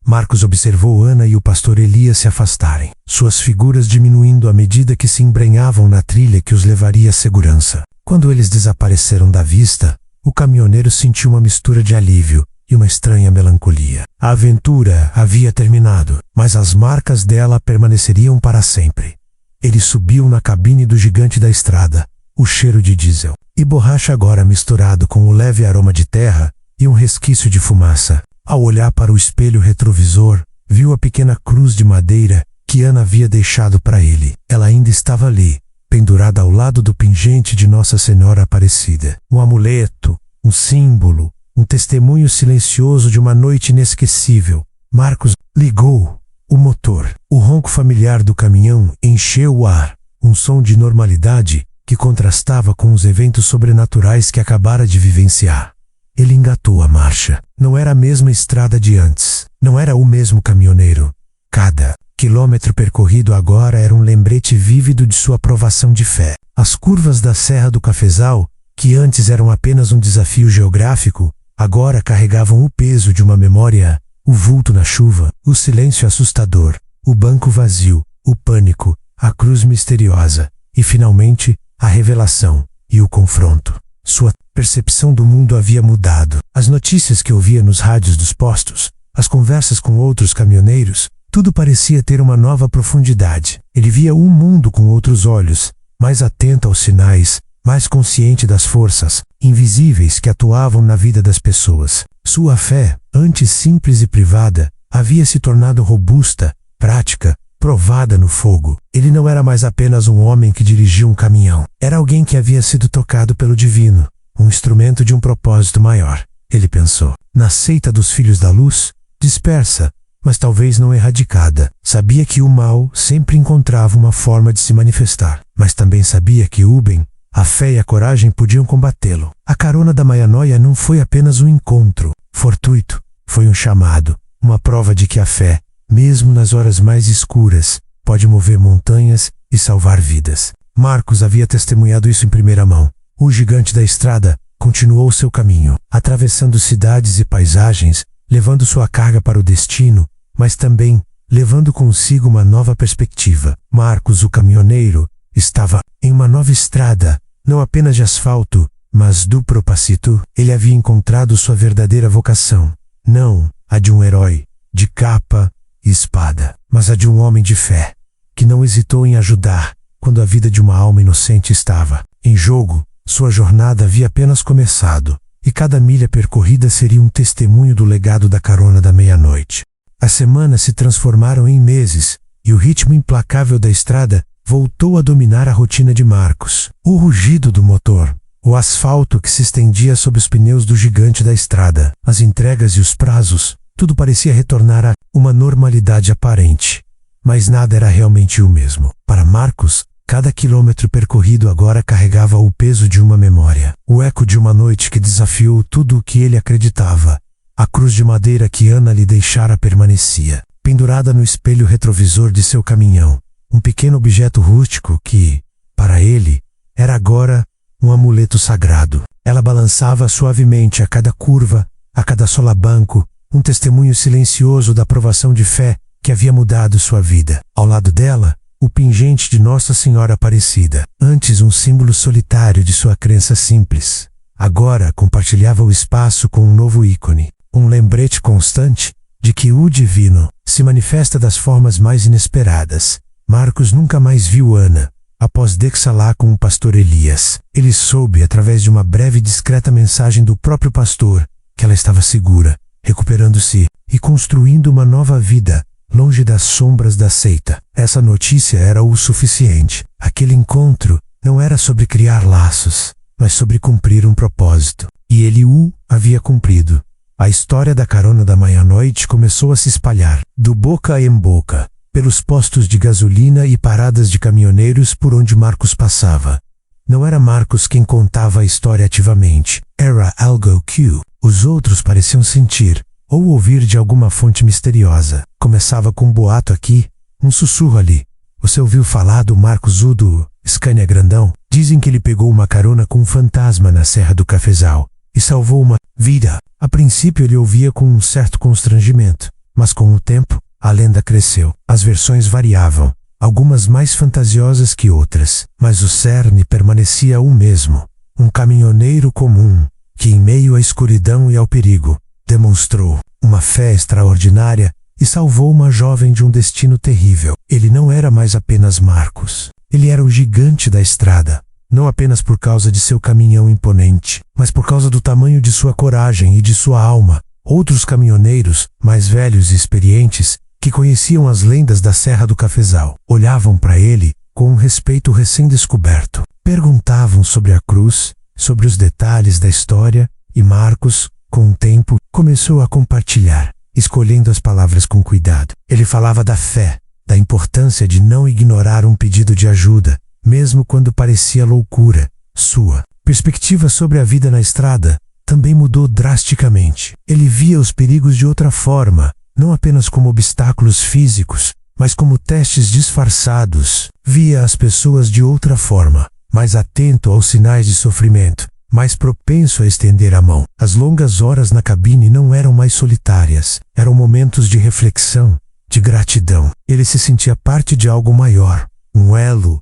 Marcos observou Ana e o pastor Elias se afastarem, suas figuras diminuindo à medida que se embrenhavam na trilha que os levaria à segurança. Quando eles desapareceram da vista, o caminhoneiro sentiu uma mistura de alívio e uma estranha melancolia. A aventura havia terminado, mas as marcas dela permaneceriam para sempre. Ele subiu na cabine do gigante da estrada, o cheiro de diesel e borracha agora misturado com o leve aroma de terra e um resquício de fumaça. Ao olhar para o espelho retrovisor, viu a pequena cruz de madeira que Ana havia deixado para ele. Ela ainda estava ali, pendurada ao lado do pingente de Nossa Senhora Aparecida. Um amuleto, um símbolo, um testemunho silencioso de uma noite inesquecível. Marcos ligou o motor. O ronco familiar do caminhão encheu o ar, um som de normalidade que contrastava com os eventos sobrenaturais que acabara de vivenciar. Ele engatou a marcha. Não era a mesma estrada de antes. Não era o mesmo caminhoneiro. Cada quilômetro percorrido agora era um lembrete vívido de sua provação de fé. As curvas da Serra do Cafezal, que antes eram apenas um desafio geográfico, agora carregavam o peso de uma memória. O vulto na chuva, o silêncio assustador, o banco vazio, o pânico a cruz misteriosa e, finalmente, a revelação e o confronto. Sua percepção do mundo havia mudado. As notícias que ouvia nos rádios dos postos, as conversas com outros caminhoneiros, tudo parecia ter uma nova profundidade. Ele via o mundo com outros olhos, mais atento aos sinais, mais consciente das forças invisíveis que atuavam na vida das pessoas. Sua fé, antes simples e privada, havia se tornado robusta, prática, provada no fogo. Ele não era mais apenas um homem que dirigia um caminhão. Era alguém que havia sido tocado pelo divino, um instrumento de um propósito maior. Ele pensou. Na seita dos filhos da luz, dispersa, mas talvez não erradicada. Sabia que o mal sempre encontrava uma forma de se manifestar, mas também sabia que o bem, a fé e a coragem podiam combatê-lo. A carona da Maianoia não foi apenas um encontro fortuito, foi um chamado, uma prova de que a fé, mesmo nas horas mais escuras, pode mover montanhas e salvar vidas. Marcos havia testemunhado isso em primeira mão. O gigante da estrada continuou seu caminho, atravessando cidades e paisagens, levando sua carga para o destino, mas também levando consigo uma nova perspectiva. Marcos, o caminhoneiro, estava em uma nova estrada, não apenas de asfalto, mas do propósito. Ele havia encontrado sua verdadeira vocação, não a de um herói, de capa e espada, mas a de um homem de fé, que não hesitou em ajudar quando a vida de uma alma inocente estava em jogo. Sua jornada havia apenas começado, e cada milha percorrida seria um testemunho do legado da carona da meia-noite. As semanas se transformaram em meses, e o ritmo implacável da estrada voltou a dominar a rotina de Marcos. O rugido do motor, o asfalto que se estendia sob os pneus do gigante da estrada, as entregas e os prazos, tudo parecia retornar a uma normalidade aparente. Mas nada era realmente o mesmo. Para Marcos, cada quilômetro percorrido agora carregava o peso de uma memória, o eco de uma noite que desafiou tudo o que ele acreditava. A cruz de madeira que Ana lhe deixara permanecia, pendurada no espelho retrovisor de seu caminhão, um pequeno objeto rústico que, para ele, era agora um amuleto sagrado. Ela balançava suavemente a cada curva, a cada solabanco, um testemunho silencioso da provação de fé que havia mudado sua vida. Ao lado dela, o pingente de Nossa Senhora Aparecida, antes um símbolo solitário de sua crença simples, agora compartilhava o espaço com um novo ícone, um lembrete constante de que o divino se manifesta das formas mais inesperadas. Marcos nunca mais viu Ana, após Dexalá com o pastor Elias. Ele soube, através de uma breve e discreta mensagem do próprio pastor, que ela estava segura, recuperando-se e construindo uma nova vida, longe das sombras da seita. Essa notícia era o suficiente. Aquele encontro não era sobre criar laços, mas sobre cumprir um propósito. E ele o havia cumprido. A história da carona da meia-noite começou a se espalhar, do boca em boca, pelos postos de gasolina e paradas de caminhoneiros por onde Marcos passava. Não era Marcos quem contava a história ativamente, era algo que os outros pareciam sentir, ou ouvir de alguma fonte misteriosa. Começava com um boato aqui, um sussurro ali. Você ouviu falar do Marcos do Scania grandão? Dizem que ele pegou uma carona com um fantasma na Serra do Cafezal e salvou uma vida. A princípio ele ouvia com um certo constrangimento, mas com o tempo, a lenda cresceu. As versões variavam, algumas mais fantasiosas que outras, mas o cerne permanecia o mesmo. Um caminhoneiro comum, que em meio à escuridão e ao perigo, demonstrou uma fé extraordinária e salvou uma jovem de um destino terrível. Ele não era mais apenas Marcos. Ele era o gigante da estrada, não apenas por causa de seu caminhão imponente, mas por causa do tamanho de sua coragem e de sua alma. Outros caminhoneiros, mais velhos e experientes, que conheciam as lendas da Serra do Cafezal, olhavam para ele com um respeito recém-descoberto. Perguntavam sobre a cruz, sobre os detalhes da história, e Marcos, com o tempo, começou a compartilhar, escolhendo as palavras com cuidado. Ele falava da fé, da importância de não ignorar um pedido de ajuda, mesmo quando parecia loucura. Sua perspectiva sobre a vida na estrada também mudou drasticamente. Ele via os perigos de outra forma, não apenas como obstáculos físicos, mas como testes disfarçados. Via as pessoas de outra forma, mais atento aos sinais de sofrimento, mais propenso a estender a mão. As longas horas na cabine não eram mais solitárias, eram momentos de reflexão, de gratidão. Ele se sentia parte de algo maior, um elo,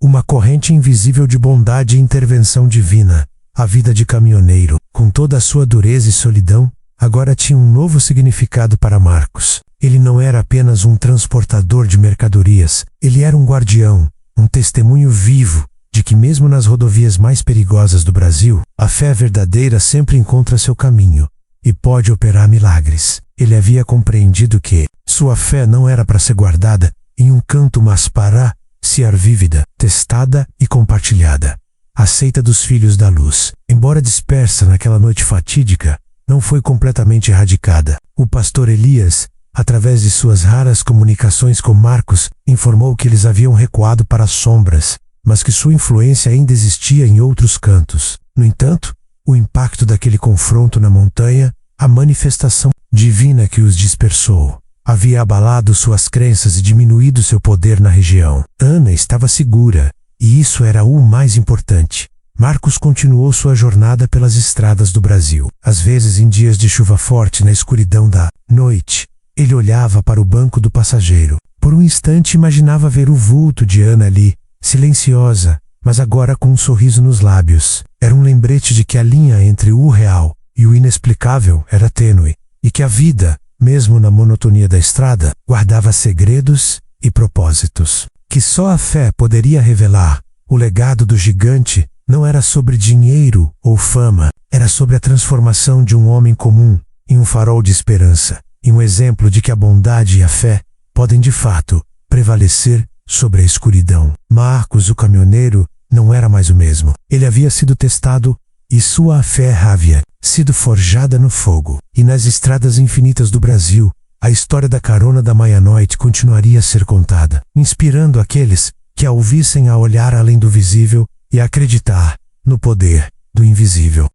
uma corrente invisível de bondade e intervenção divina. A vida de caminhoneiro, com toda a sua dureza e solidão, agora tinha um novo significado para Marcos. Ele não era apenas um transportador de mercadorias, ele era um guardião, um testemunho vivo de que mesmo nas rodovias mais perigosas do Brasil, a fé verdadeira sempre encontra seu caminho e pode operar milagres. Ele havia compreendido que sua fé não era para ser guardada em um canto, mas para ser vívida, testada e compartilhada. A seita dos filhos da luz, embora dispersa naquela noite fatídica, não foi completamente erradicada. O pastor Elias, através de suas raras comunicações com Marcos, informou que eles haviam recuado para as sombras, mas que sua influência ainda existia em outros cantos. No entanto, o impacto daquele confronto na montanha, a manifestação divina que os dispersou, havia abalado suas crenças e diminuído seu poder na região. Ana estava segura, e isso era o mais importante. Marcos continuou sua jornada pelas estradas do Brasil. Às vezes, em dias de chuva forte, na escuridão da noite, ele olhava para o banco do passageiro. Por um instante imaginava ver o vulto de Ana ali, silenciosa, mas agora com um sorriso nos lábios. Era um lembrete de que a linha entre o real e o inexplicável era tênue, e que a vida, mesmo na monotonia da estrada, guardava segredos e propósitos que só a fé poderia revelar. O legado do gigante não era sobre dinheiro ou fama, era sobre a transformação de um homem comum em um farol de esperança, em um exemplo de que a bondade e a fé podem de fato prevalecer sobre a escuridão. Marcos, o caminhoneiro, não era mais o mesmo. Ele havia sido testado e sua fé havia sido forjada no fogo. E nas estradas infinitas do Brasil, a história da carona da Meia-Noite continuaria a ser contada, inspirando aqueles que a ouvissem a olhar além do visível e a acreditar no poder do invisível.